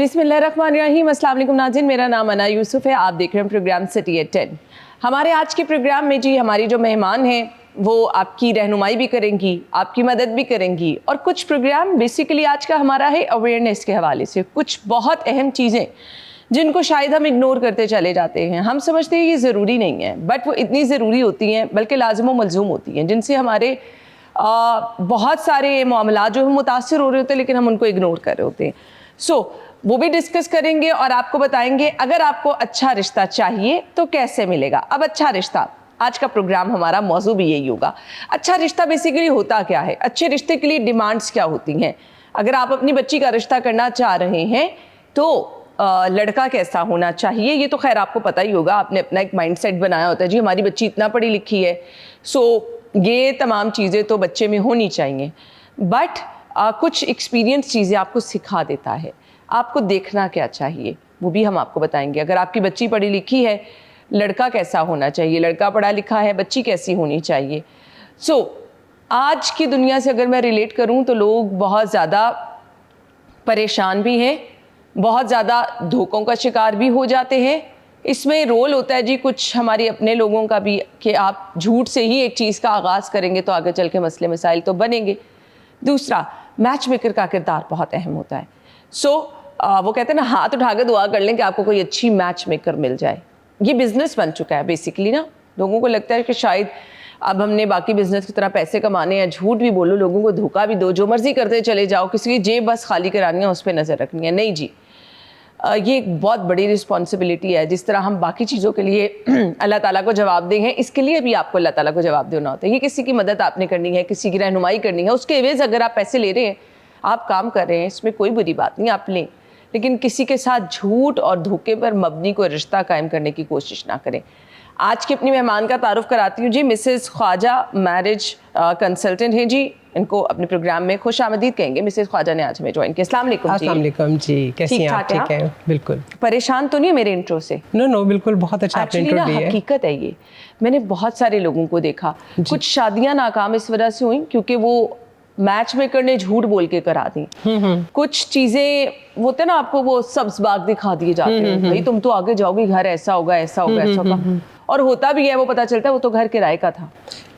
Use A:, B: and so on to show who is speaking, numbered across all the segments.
A: बिस्मिल्लाहिर्रहमानिर्रहीम। अस्सलाम वालेकुम नाज़रीन, मेरा नाम अना यूसुफ है। आप देख रहे हैं प्रोग्राम सिटी एट 10। हमारे आज के प्रोग्राम में जी हमारी जो मेहमान हैं वो आपकी रहनुमाई भी करेंगी, आपकी मदद भी करेंगी, और कुछ प्रोग्राम बेसिकली आज का हमारा है अवेयरनेस के हवाले से। कुछ बहुत अहम चीज़ें जिनको शायद हम इग्नोर करते चले जाते हैं। हम समझते हैं ये ज़रूरी नहीं है, बट वो इतनी ज़रूरी होती हैं, बल्कि लाज़िम व मलज़ूम होती हैं, जिनसे हमारे बहुत सारे मामला जो हम मुतासिर हो रहे होते हैं, लेकिन हम उनको इग्नोर कर रहे होते हैं। वो भी डिस्कस करेंगे और आपको बताएंगे अगर आपको अच्छा रिश्ता चाहिए तो कैसे मिलेगा। अब अच्छा रिश्ता, आज का प्रोग्राम हमारा मौजू भी यही होगा। अच्छा रिश्ता बेसिकली होता क्या है, अच्छे रिश्ते के लिए डिमांड्स क्या होती हैं। अगर आप अपनी बच्ची का रिश्ता करना चाह रहे हैं तो लड़का कैसा होना चाहिए, ये तो खैर आपको पता ही होगा। आपने अपना एक माइंडसेट बनाया होता है, जी हमारी बच्ची इतना पढ़ी लिखी है, ये तमाम चीज़ें तो बच्चे में होनी चाहिए। बट कुछ एक्सपीरियंस चीज़ें आपको सिखा देता है। आपको देखना क्या चाहिए वो भी हम आपको बताएंगे। अगर आपकी बच्ची पढ़ी लिखी है, लड़का कैसा होना चाहिए, लड़का पढ़ा लिखा है, बच्ची कैसी होनी चाहिए। आज की दुनिया से अगर मैं रिलेट करूं तो लोग बहुत ज़्यादा परेशान भी हैं, बहुत ज़्यादा धोखों का शिकार भी हो जाते हैं। इसमें रोल होता है जी कुछ हमारे अपने लोगों का भी, कि आप झूठ से ही एक चीज़ का आगाज़ करेंगे तो आगे चल के मसले मसाइल तो बनेंगे। दूसरा, मैच मेकर का किरदार बहुत अहम होता है। वो कहते हैं ना, हाथ उठा के दुआ कर लें कि आपको कोई अच्छी मैच मेकर मिल जाए। ये बिज़नेस बन चुका है बेसिकली ना। लोगों को लगता है कि शायद अब हमने बाकी बिज़नेस की तरह पैसे कमाने हैं, झूठ भी बोलो, लोगों को धोखा भी दो, जो मर्जी करते चले जाओ, किसी की जेब बस खाली करानी है, उस पर नज़र रखनी है। नहीं जी, ये एक बहुत बड़ी रिस्पॉन्सिबिलिटी है। जिस तरह हम बाकी चीज़ों के लिए अल्लाह ताला को जवाबदेह हैं, इसके लिए भी आपको अल्लाह ताला को जवाब देना होता है। ये किसी की मदद आपने करनी है, किसी की रहनुमाई करनी है, उसके एवज़ अगर आप पैसे ले रहे हैं, आप काम कर रहे हैं, इसमें कोई बुरी बात नहीं, आप लें, लेकिन किसी के साथ झूठ और धोखे पर मबनी कोई रिश्ता कायम करने की कोशिश ना करें। आज की अपनी मेहमान का तारुफ कराती हूँ जी। मिसेस ख्वाजा मैरिज कंसल्टेंट हैं जी। इनको अपने प्रोग्राम में खुश आमदीद कहेंगे। मिसेस ख्वाजा ने आज हमें ज्वाइन किया। अस्सलाम वालेकुम जी।
B: अस्सलाम वालेकुम जी, कैसी हैं आप? ठीक है, बिल्कुल।
A: परेशान तो नहीं है मेरे इंट्रो से?
B: नो बिल्कुल, बहुत अच्छा आपने इंट्रो दिया है।
A: हकीकत है ये। मैंने बहुत सारे लोगों को देखा, कुछ शादियां नाकाम इस वजह से हुई क्योंकि वो मैच मेकर ने झूठ बोल के करा दी। कुछ चीजें होते ना, आपको वो सब्ज बाग दिखा दिए जाते हैं, भाई तुम तो आगे जाओगे, घर ऐसा होगा, ऐसा होगा, ऐसा होगा, और होता भी है। वो पता चलता है वो तो घर किराए का था।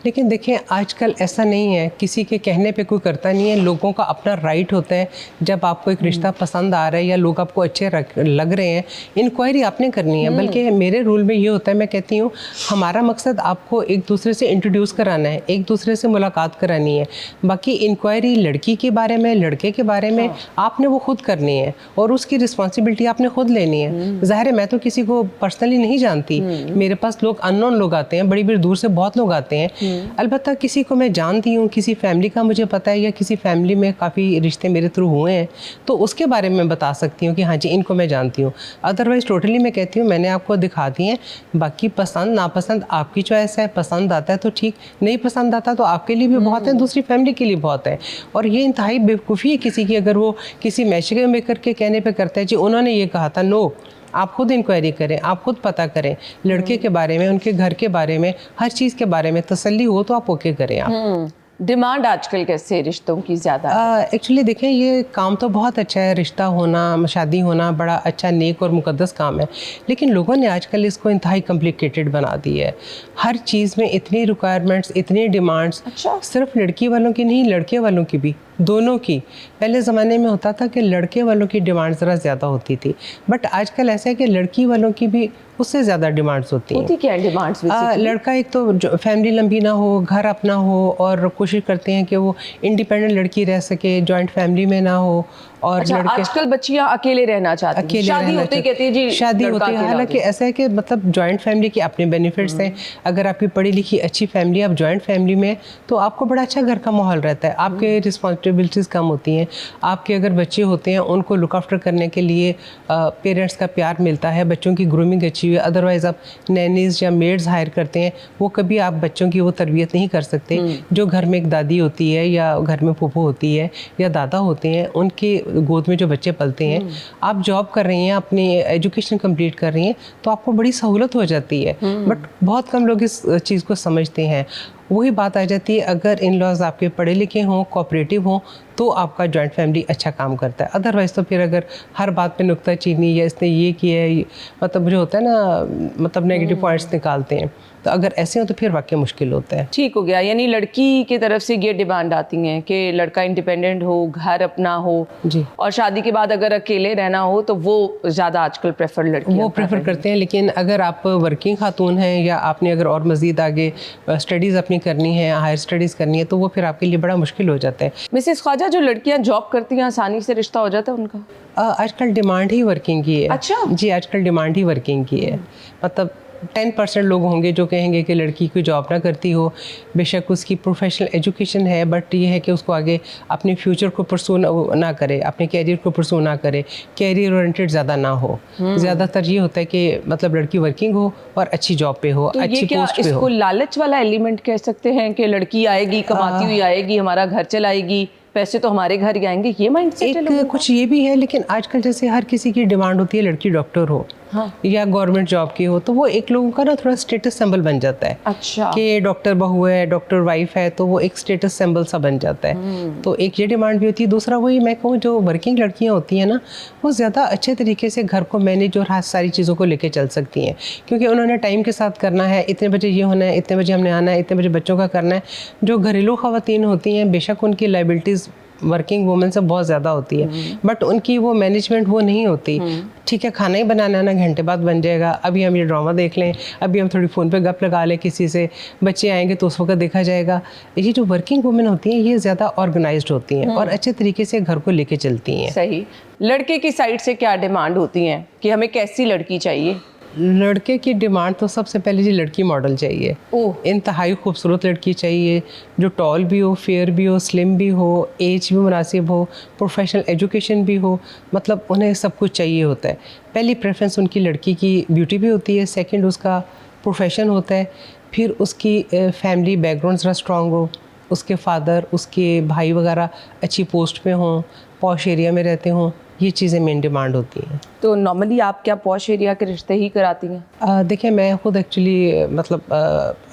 B: लेकिन देखिए, आजकल ऐसा नहीं है, किसी के कहने पे कोई करता नहीं है। लोगों का अपना राइट होता है, जब आपको एक रिश्ता पसंद आ रहा है या लोग आपको अच्छे लग रहे हैं, इंक्वायरी आपने करनी है। बल्कि मेरे रूल में ये होता है, मैं कहती हूँ हमारा मकसद आपको एक दूसरे से इंट्रोड्यूस कराना है, एक दूसरे से मुलाकात करानी है। बाकी इंक्वायरी लड़की के बारे में, लड़के के बारे में आपने वो खुद करनी है और उसकी रिस्पॉन्सिबिलिटी आपने खुद लेनी है। ज़ाहिर है, मैं तो किसी को पर्सनली नहीं जानती, मेरे पास लोग अननोन लोग आते हैं, बड़ी बड़ी दूर से बहुत लोग आते हैं। अलबत्ता किसी को मैं जानती हूँ, किसी फैमिली का मुझे पता है, या किसी फैमिली में काफ़ी रिश्ते मेरे थ्रू हुए हैं, तो उसके बारे में बता सकती हूँ कि हाँ जी, इनको मैं जानती हूँ। अदरवाइज़ टोटली मैं कहती हूँ मैंने आपको दिखा दी है। बाकी पसंद नापसंद आपकी चॉइस है। पसंद आता है तो ठीक, नहीं पसंद आता तो आपके लिए भी बहुत है, दूसरी फैमिली के लिए बहुत है। और ये इंतहाई बेवकूफ़ी है किसी की अगर वो किसी मैच मेकर के कहने पर करता है जी उन्होंने ये कहा था। नो, आप खुद इंक्वायरी करें, आप खुद पता करें लड़के के बारे में, उनके घर के बारे में, हर चीज़ के बारे में तसल्ली हो तो आप ओके करें। आप
A: डिमांड आजकल कैसे रिश्तों की ज़्यादा?
B: एक्चुअली देखें, ये काम तो बहुत अच्छा है, रिश्ता होना, शादी होना बड़ा अच्छा, नेक और मुकद्दस काम है। लेकिन लोगों ने आजकल इसको इंतहाई कॉम्प्लिकेटेड बना दी है। हर चीज़ में इतनी रिक्वायरमेंट्स, इतनी डिमांड्स।
A: अच्छा।
B: सिर्फ लड़की वालों की नहीं, लड़के वालों की भी, दोनों की। पहले ज़माने में होता था कि लड़के वालों की डिमांड ज़रा ज़्यादा होती थी, बट आजकल ऐसा है कि लड़की वालों की भी उससे ज़्यादा डिमांड्स होती हैं।
A: क्या डिमांड्स?
B: लड़का एक तो फैमिली लंबी ना हो, घर अपना हो, और कोशिश करते हैं कि वो इंडिपेंडेंट लड़की रह सके, जॉइंट फैमिली में ना हो। और
A: अच्छा, आजकल बच्चियां अकेले रहना चाहती हैं, शादी होते ही कहती है जी
B: शादी होती है। हालांकि ऐसा है कि मतलब जॉइंट फैमिली के अपने बेनिफिट्स हैं। अगर आपकी पढ़ी लिखी अच्छी फैमिली, आप जॉइंट फैमिली में, तो आपको बड़ा अच्छा घर का माहौल रहता है, आपके रिस्पॉन्सिबिलिटीज़ कम होती हैं। आपके अगर बच्चे होते हैं, उनको लुक आफ्टर करने के लिए पेरेंट्स का प्यार मिलता है, बच्चों की ग्रूमिंग अच्छी हुई है। अदरवाइज़ आप नैनीज़ या मेड्स हायर करते हैं, वो कभी आप बच्चों की वो तरबियत नहीं कर सकते। जो घर में एक दादी होती है, या घर में फूफू होती है, या दादा होते हैं, उनके गोद में जो बच्चे पलते हैं। आप जॉब कर रही हैं, अपनी एजुकेशन कंप्लीट कर रही हैं, तो आपको बड़ी सहूलत हो जाती है। बट बहुत कम लोग इस चीज़ को समझते हैं। वही बात आ जाती है, अगर इन लॉज आपके पढ़े लिखे हों, कोऑपरेटिव हों, तो आपका जॉइंट फैमिली अच्छा काम करता है। अदरवाइज़ तो फिर अगर हर बात पे नुक्ताचीनी या इसने ये किया है, मतलब जो होता है ना, मतलब नेगेटिव पॉइंट्स निकालते हैं, तो अगर ऐसे हो तो फिर वाकई मुश्किल होता है।
A: ठीक हो गया, यानी लड़की की तरफ से ये डिमांड आती हैं कि लड़का इंडिपेंडेंट हो, घर अपना हो
B: जी,
A: और शादी के बाद अगर अकेले रहना हो तो वो ज़्यादा आजकल प्रेफर लड़कियां
B: वो प्रेफर करते हैं। लेकिन अगर आप वर्किंग खातून हैं या आपने अगर और मज़ीद आगे स्टडीज़ अपनी करनी है, हायर स्टडीज़ करनी है, तो वो फिर आपके लिए बड़ा मुश्किल हो जाता है।
A: मिसेस ख्वाजा, जो लड़कियां जॉब करती हैं आसानी से रिश्ता हो जाता है उनका?
B: आजकल डिमांड ही वर्किंग की है।
A: अच्छा।
B: जी, आजकल डिमांड ही वर्किंग की है। मतलब 10% लोग होंगे जो कहेंगे कि लड़की कोई जॉब ना करती हो, बेशक उसकी प्रोफेशनल एजुकेशन है, बट ये है कि उसको आगे अपने फ्यूचर को परसू ना करे, अपने कैरियर को परसू ना करे, कैरियर ओरिएंटेड ज़्यादा ना हो। ज़्यादातर ये होता है कि मतलब लड़की वर्किंग हो और अच्छी जॉब पे हो,
A: तो
B: अच्छी
A: ये क्या
B: पोस्ट पे
A: इसको
B: हो।
A: लालच वाला एलिमेंट कह सकते हैं कि लड़की आएगी, कमाती हुई आएगी, हमारा घर चलाएगी, पैसे तो हमारे घर ही आएंगे, ये माइंडसेट है लोगों
B: एक
A: का?
B: कुछ ये भी है, लेकिन आजकल जैसे हर किसी की डिमांड होती है लड़की डॉक्टर हो,
A: हाँ।
B: या गवर्नमेंट जॉब की हो, तो वो एक लोगों का ना थोड़ा स्टेटस सिंबल बन जाता है।
A: अच्छा।
B: कि डॉक्टर बहू है, डॉक्टर वाइफ है, तो वो एक स्टेटस सिंबल सा बन जाता है। तो एक ये डिमांड भी होती है। दूसरा वही मैं कहूँ, जो वर्किंग लड़कियाँ होती हैं ना, वो ज़्यादा अच्छे तरीके से घर को मैनेज और सारी चीज़ों को लेके चल सकती हैं, क्योंकि उन्होंने टाइम के साथ करना है, इतने बजे ये होना है, इतने बजे हमने आना है, इतने बजे बच्चों का करना है। जो घरेलू ख़वातीन होती हैं, बेशक उनकी लाइबिलिटीज़ वर्किंग वूमेन से बहुत ज़्यादा होती है, बट उनकी वो मैनेजमेंट वो नहीं होती। ठीक है, खाना ही बनाना है ना, घंटे बाद बन जाएगा, अभी हम ये ड्रामा देख लें, अभी हम थोड़ी फ़ोन पे गप लगा लें किसी से, बच्चे आएंगे तो उस वक्त देखा जाएगा। ये जो वर्किंग वुमेन होती हैं, ये ज़्यादा ऑर्गेनाइज्ड होती हैं और अच्छे तरीके से घर को लेके चलती हैं।
A: सही। लड़के की साइड से क्या डिमांड होती हैं कि हमें कैसी लड़की चाहिए?
B: लड़के की डिमांड तो सबसे पहले जी लड़की मॉडल चाहिए।
A: ओह।
B: इंतहाई खूबसूरत लड़की चाहिए, जो टॉल भी हो, फेयर भी हो, स्लिम भी हो, एज भी मुनासिब हो, प्रोफेशनल एजुकेशन भी हो, मतलब उन्हें सब कुछ चाहिए होता है। पहली प्रेफरेंस उनकी लड़की की ब्यूटी भी होती है, सेकंड उसका प्रोफेशन होता है, फिर उसकी फैमिली बैकग्राउंड ज़रा स्ट्रॉन्ग हो, उसके फादर, उसके भाई वगैरह अच्छी पोस्ट पे हों, पॉश एरिया में रहते हों, ये चीज़ें मेन डिमांड होती हैं।
A: तो नॉर्मली आप क्या पॉश एरिया के रिश्ते ही कराती हैं?
B: देखिए, मैं खुद एक्चुअली मतलब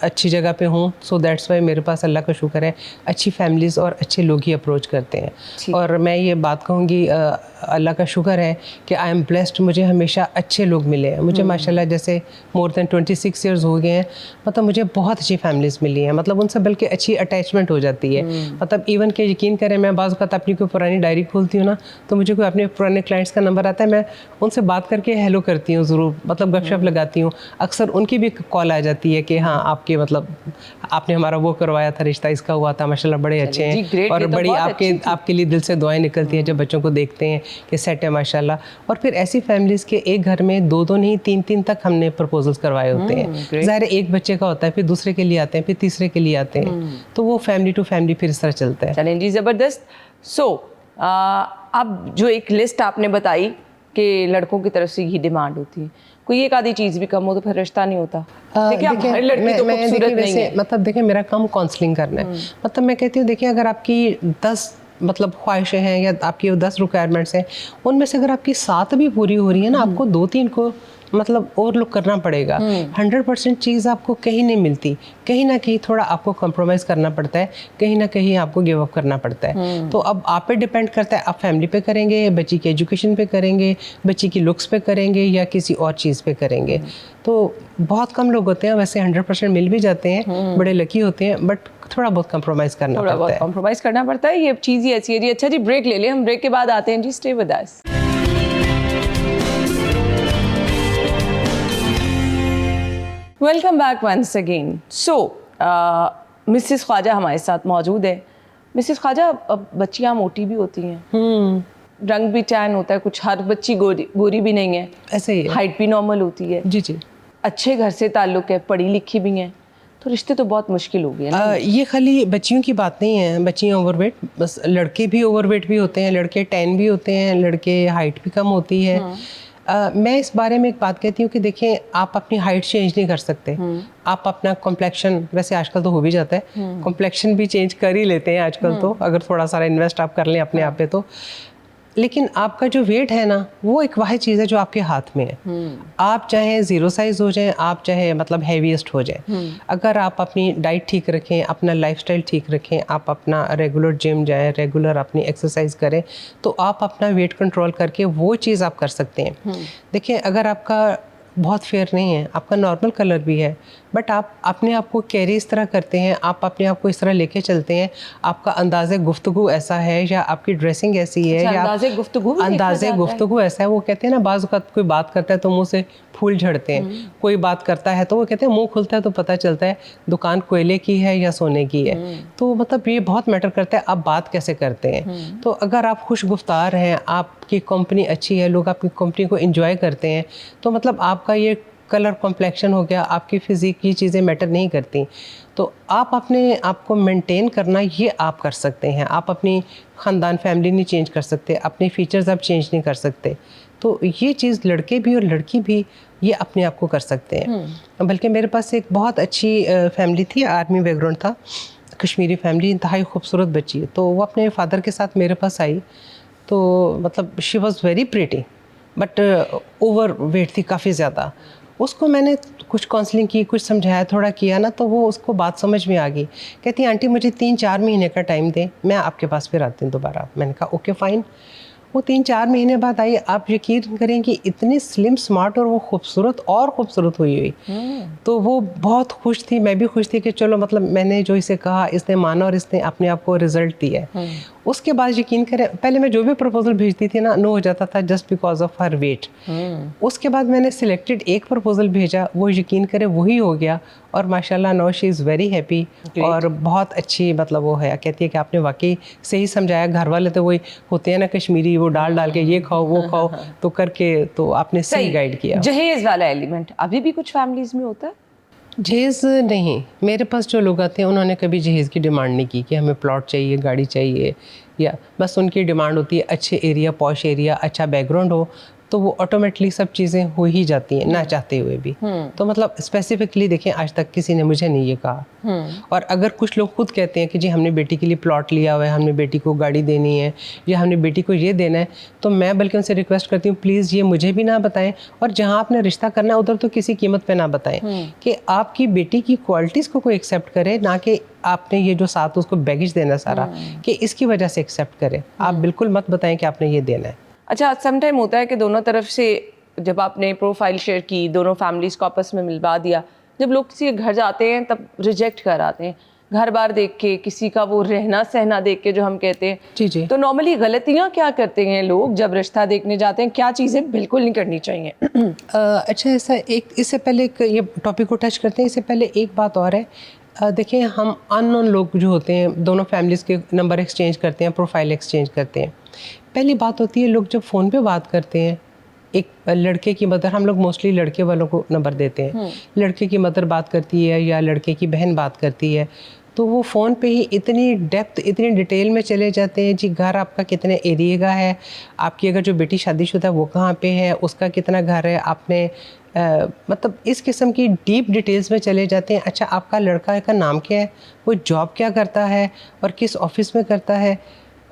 B: अच्छी जगह पे हूँ, सो दैट्स वाई मेरे पास अल्लाह का शुक्र है अच्छी फैमिलीज़ और अच्छे लोग ही अप्रोच करते हैं। और मैं ये बात कहूँगी, अल्लाह का शुक्र है कि आई एम ब्लेस्ड, मुझे हमेशा अच्छे लोग मिले हैं। मुझे माशाल्लाह जैसे मोर देन 26 ईयर्स हो गए हैं, मतलब मुझे बहुत अच्छी फैमिलीज़ मिली हैं, मतलब उनसे बल्कि अच्छी अटैचमेंट हो जाती है। मतलब इवन के यकीन करें, मैं बाज़ वक़्त अपनी कोई पुरानी डायरी खोलती हूँ ना, तो मुझे कोई अपने पुराने क्लाइंट्स का नंबर आता है, मैं उनसे बात करके हेलो करती हूँ ज़रूर, मतलब गपशप लगाती हूँ। अक्सर उनकी भी कॉल आ जाती है कि हाँ, आपके मतलब आपने हमारा वो करवाया था, रिश्ता इसका हुआ था, माशाल्लाह बड़े अच्छे
A: जी,
B: हैं।
A: great,
B: और
A: ये तो
B: बड़ी
A: बहुत अच्छी
B: आपके लिए दिल से दुआएं निकलती हैं जब बच्चों को देखते हैं कि सेट है माशाल्लाह। और फिर ऐसी फैमिलीज़ के एक घर में दो नहीं 3 तक हमने प्रपोजल्स करवाए होते हैं। ज़ाहिर है एक बच्चे का होता है, फिर दूसरे के लिए आते हैं, फिर तीसरे के लिए आते हैं, तो वो फैमिली टू फैमिली फिर इस तरह चलता है।
A: चलें जी, ज़बरदस्त। सो अब जो एक लिस्ट आपने बताई कि लड़कों की तरफ से ये डिमांड होती है, कोई एक आधी चीज़ भी कम हो तो फिर रिश्ता नहीं होता। देखिए, अब हर लड़की तो खूबसूरत नहीं है।
B: मतलब देखिए, मेरा काम काउंसलिंग करना है। मतलब मैं कहती हूँ, देखिए, अगर आपकी 10 मतलब ख्वाहिशें हैं या आपकी 10 रिक्वायरमेंट्स हैं, उनमें से अगर आपकी 7 भी पूरी हो रही है ना, आपको 2-3 को मतलब ओवरलुक करना पड़ेगा। 100% चीज़ आपको कहीं नहीं मिलती, कहीं ना कहीं थोड़ा आपको कॉम्प्रोमाइज़ करना पड़ता है, कहीं ना कहीं आपको गिव अप करना पड़ता है। तो अब आप पे डिपेंड करता है, आप फैमिली पे करेंगे, बच्ची की एजुकेशन पे करेंगे, बच्ची की लुक्स पे करेंगे, या किसी और चीज़ पे करेंगे। तो बहुत कम लोग होते हैं, वैसे 100% मिल भी जाते हैं, बड़े लकी होते हैं, बट थोड़ा बहुत कॉम्प्रोमाइज़ करना पड़ता है।
A: थोड़ा बहुत कॉम्प्रोमाइज़ करना पड़ता है, ये चीज़ ही ऐसी है जी। अच्छा जी, ब्रेक ले लें, हम ब्रेक के बाद आते हैं जी। Stay with us. Welcome back once again. So Mrs Khwaja हमारे साथ मौजूद है। मिसेस ख्वाजा, अब बच्चियाँ मोटी भी होती हैं, रंग भी टैन होता है, कुछ हर बच्ची गोरी भी नहीं है,
B: ऐसे ही है।
A: हाइट भी नॉर्मल होती है,
B: जी जी।
A: अच्छे घर से ताल्लुक़ है, पढ़ी लिखी भी हैं, तो रिश्ते तो बहुत मुश्किल हो गए ना।
B: ये खाली बच्चियों की बात नहीं है, बच्चियाँ ओवरवेट, बस लड़के भी ओवरवेट भी होते हैं, लड़के टैन भी होते हैं, लड़के हाइट भी कम होती है। मैं इस बारे में एक बात कहती हूँ कि देखें, आप अपनी हाइट चेंज नहीं कर सकते, आप अपना कॉम्प्लेक्शन, वैसे आजकल तो हो भी जाता है, कॉम्प्लेक्शन भी चेंज कर ही लेते हैं आजकल तो, अगर थोड़ा सारा इन्वेस्ट आप कर लें अपने आप पे तो। लेकिन आपका जो वेट है ना, वो एक वाहिद चीज़ है जो आपके हाथ में है। आप चाहे 0 साइज हो जाएं, आप चाहे मतलब हैवीएस्ट हो जाएं, अगर आप अपनी डाइट ठीक रखें, अपना लाइफस्टाइल ठीक रखें, आप अपना रेगुलर जिम जाएं, रेगुलर अपनी एक्सरसाइज करें, तो आप अपना वेट कंट्रोल करके वो चीज़ आप कर सकते हैं। देखिए, अगर आपका बहुत फेयर नहीं है, आपका नॉर्मल कलर भी है, बट आप अपने आप को कैरी इस तरह करते हैं, आप अपने आप को इस तरह लेके चलते हैं, आपका अंदाज़े गुफ्तगू ऐसा है या आपकी ड्रेसिंग ऐसी है, या अंदाज़े गुफ्तगू ऐसा है। वो कहते हैं ना, बाज़ वक़्त कोई बात करता है तो मुँह से फूल झड़ते हैं, कोई बात करता है तो वो कहते हैं मुँह खुलता है तो पता चलता है दुकान कोयले की है या सोने की है। तो मतलब ये बहुत मैटर करता है आप बात कैसे करते हैं। तो अगर आप खुश गुफ्तार हैं, आपकी कंपनी अच्छी है, लोग आपकी कंपनी को एंजॉय करते हैं, तो मतलब आपका ये कलर कॉम्प्लेक्शन हो गया, आपकी फिज़िक की चीज़ें मैटर नहीं करती। तो आप अपने आप को मेंटेन करना ये आप कर सकते हैं। आप अपनी ख़ानदान फैमिली नहीं चेंज कर सकते, अपने फीचर्स आप चेंज नहीं कर सकते। तो ये चीज़ लड़के भी और लड़की भी ये अपने आप को कर सकते हैं। बल्कि मेरे पास एक बहुत अच्छी फैमिली थी, आर्मी बैकग्राउंड था, कश्मीरी फैमिली, इंतहाई खूबसूरत बच्ची है। तो वो अपने फादर के साथ मेरे पास आई, तो मतलब she was very pretty, but over weight थी काफ़ी ज़्यादा। उसको मैंने कुछ काउंसलिंग की, कुछ समझाया, थोड़ा किया ना, तो वो उसको बात समझ में आ गई। कहती आंटी मुझे 3-4 महीने का टाइम दें, मैं आपके पास फिर आती हूँ दोबारा। मैंने कहा ओके फ़ाइन। वो 3-4 महीने बाद आई। आप यकीन करें कि इतनी स्लिम स्मार्ट और वो खूबसूरत और ख़ूबसूरत हुई। तो वो बहुत खुश थी, मैं भी खुश थी कि चलो मतलब मैंने जो इसे कहा इसने माना और इसने अपने आप को रिज़ल्ट दिया है। उसके बाद यकीन करें, पहले मैं जो भी प्रपोजल भेजती थी ना, नो हो जाता था just because of her weight. उसके बाद मैंने सिलेक्टेड एक प्रपोजल भेजा, वो यकीन करें वही हो गया, और माशाल्लाह now she is very happy. और बहुत अच्छी मतलब वो है, कहती है कि आपने वाकई सही समझाया। घर वाले तो वही होते हैं ना कश्मीरी, वो डाल के ये खाओ वो खाओ, तो करके तो आपने सही गाइड किया।
A: जहेज वाला एलिमेंट अभी भी कुछ फैमिलीज में होता है?
B: जहेज़ नहीं, मेरे पास जो लोग आते हैं उन्होंने कभी जहेज़ की डिमांड नहीं की कि हमें प्लॉट चाहिए, गाड़ी चाहिए, या बस उनकी डिमांड होती है अच्छे एरिया, पॉश एरिया, अच्छा बैकग्राउंड हो, तो वो ऑटोमेटिकली सब चीज़ें हो ही जाती हैं ना चाहते हुए भी। तो मतलब स्पेसिफिकली देखें, आज तक किसी ने मुझे नहीं ये कहा। और अगर कुछ लोग खुद कहते हैं कि जी हमने बेटी के लिए प्लॉट लिया हुआ है, हमने बेटी को गाड़ी देनी है, या हमने बेटी को ये देना है, तो मैं बल्कि उनसे रिक्वेस्ट करती हूँ प्लीज़ ये मुझे भी ना बताएं, और जहाँ आपने रिश्ता करना है उधर तो किसी कीमत पे ना बताएं कि आपकी बेटी की क्वालिटीज़ को कोई एक्सेप्ट करे, ना कि आपने ये जो साथ उसको बैगेज देना सारा कि इसकी वजह से एक्सेप्ट करे। आप बिल्कुल मत बताएं कि आपने ये देना है।
A: अच्छा, सम टाइम होता है कि दोनों तरफ से जब आपने प्रोफाइल शेयर की, दोनों फैमिलीज को आपस में मिलवा दिया, जब लोग किसी के घर जाते हैं तब रिजेक्ट कर आते हैं, घर बार देख के, किसी का वो रहना सहना देख के, जो हम कहते हैं।
B: जी जी।
A: तो नॉर्मली गलतियाँ क्या करते हैं लोग जब रिश्ता देखने जाते हैं, क्या चीज़ें बिल्कुल नहीं करनी चाहिए?
B: अच्छा, ऐसा एक इससे पहले एक ये टॉपिक को टच करते हैं, इससे पहले एक बात और है। देखिए, हम अननोन लोग जो होते हैं, दोनों फैमिलीज़ के नंबर एक्सचेंज करते हैं, प्रोफाइल एक्सचेंज करते हैं। पहली बात होती है, लोग जब फ़ोन पे बात करते हैं, एक लड़के की मदर, हम लोग मोस्टली लड़के वालों को नंबर देते हैं, लड़के की मदर बात करती है या लड़के की बहन बात करती है, तो वो फ़ोन पे ही इतनी डेप्थ, इतनी डिटेल में चले जाते हैं। जी घर आपका कितने एरिया का है, आपकी अगर जो बेटी शादीशुदा है वो कहाँ पे है, उसका कितना घर है, आपने मतलब इस किस्म की डीप डिटेल्स में चले जाते हैं। अच्छा, आपका लड़का का नाम क्या है, वो जॉब क्या करता है और किस ऑफिस में करता है।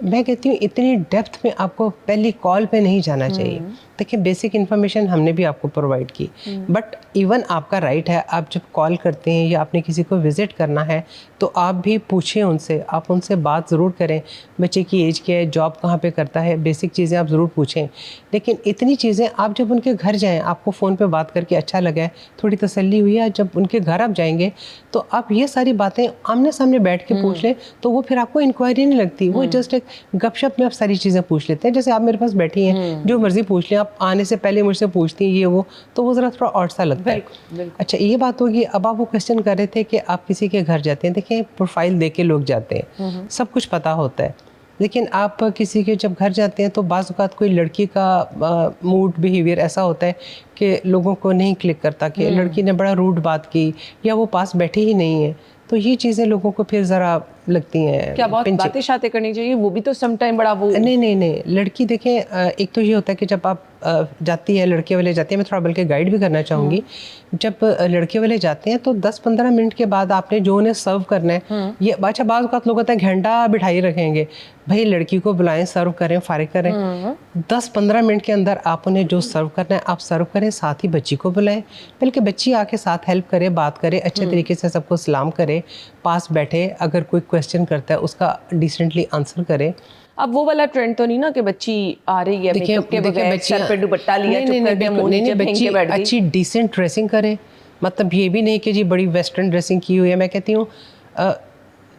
B: मैं कहती हूँ इतनी डेप्थ में आपको पहली कॉल पे नहीं जाना चाहिए। देखिए, बेसिक इन्फॉर्मेशन हमने भी आपको प्रोवाइड की, बट इवन आपका राइट है, आप जब कॉल करते हैं या आपने किसी को विज़िट करना है तो आप भी पूछें उनसे, आप उनसे बात ज़रूर करें। बच्चे की एज क्या है, जॉब कहाँ पे करता है, बेसिक चीज़ें आप ज़रूर पूछें। लेकिन इतनी चीज़ें आप जब उनके घर जाएँ, आपको फ़ोन पे बात करके अच्छा लगा है, थोड़ी तसल्ली हुई है, जब उनके घर आप जाएंगे तो आप ये सारी बातें आमने सामने बैठ के पूछ लें, तो वो फिर आपको इंक्वायरी नहीं लगती, वो जस्ट एक गपशप में आप सारी चीज़ें पूछ लेते हैं। जैसे आप मेरे पास बैठी हैं, जो मर्ज़ी पूछ लें, आप आने से पहले मुझसे पूछती हैं ये वो, तो वो ज़रा थोड़ा ऑड सा लगता है। अच्छा, ये बात होगी। अब आप वो क्वेश्चन कर रहे थे कि आप किसी के घर जाते हैं। देखिए, प्रोफाइल देख के लोग जाते हैं, सब कुछ पता होता है, लेकिन आप किसी के जब घर जाते हैं तो बाज़ औक़ात कोई लड़की का मूड बिहेवियर ऐसा होता है कि लोगों को नहीं क्लिक करता, कि लड़की ने बड़ा रूड बात की या वो पास बैठी ही नहीं है, तो ये चीज़ें लोगों को फिर ज़रा लगती हैं।
A: क्या बहुत बातें शातें करनी चाहिए? वो भी तो सम टाइम बड़ा वो
B: नहीं, लड़की देखें, एक तो ये होता है कि जब आप जाती है, लड़के वाले जाते हैं, मैं थोड़ा बल्कि गाइड भी करना चाहूँगी। जब लड़के वाले जाते हैं तो 10-15 मिनट के बाद आपने जो उन्हें सर्व करना है, ये अच्छा बात का लोग होता है घंटा बिठाई रखेंगे, भाई लड़की को बुलाएं, सर्व करें, फारिग करें। 10-15 मिनट के अंदर आप उन्हें जो सर्व करना है आप सर्व करें, साथ ही बच्ची को बुलाएं, बल्कि बच्ची आके साथ हेल्प करे, बात करे, अच्छे तरीके से सबको सलाम करे, पास बैठे, अगर कोई क्वेश्चन करता है उसका डिसेंटली आंसर करे।
A: अब वो वाला ट्रेंड तो नहीं ना कि बच्ची आ रही है मेकअप के बगैर, सर पे दुपट्टा लिया, चुप करके मुंह नीचे फेंक के बैठ गई।
B: अच्छी डिसेंट ड्रेसिंग करे, मतलब ये भी नहीं कि जी बड़ी वेस्टर्न ड्रेसिंग की हुई है। मैं कहती हूँ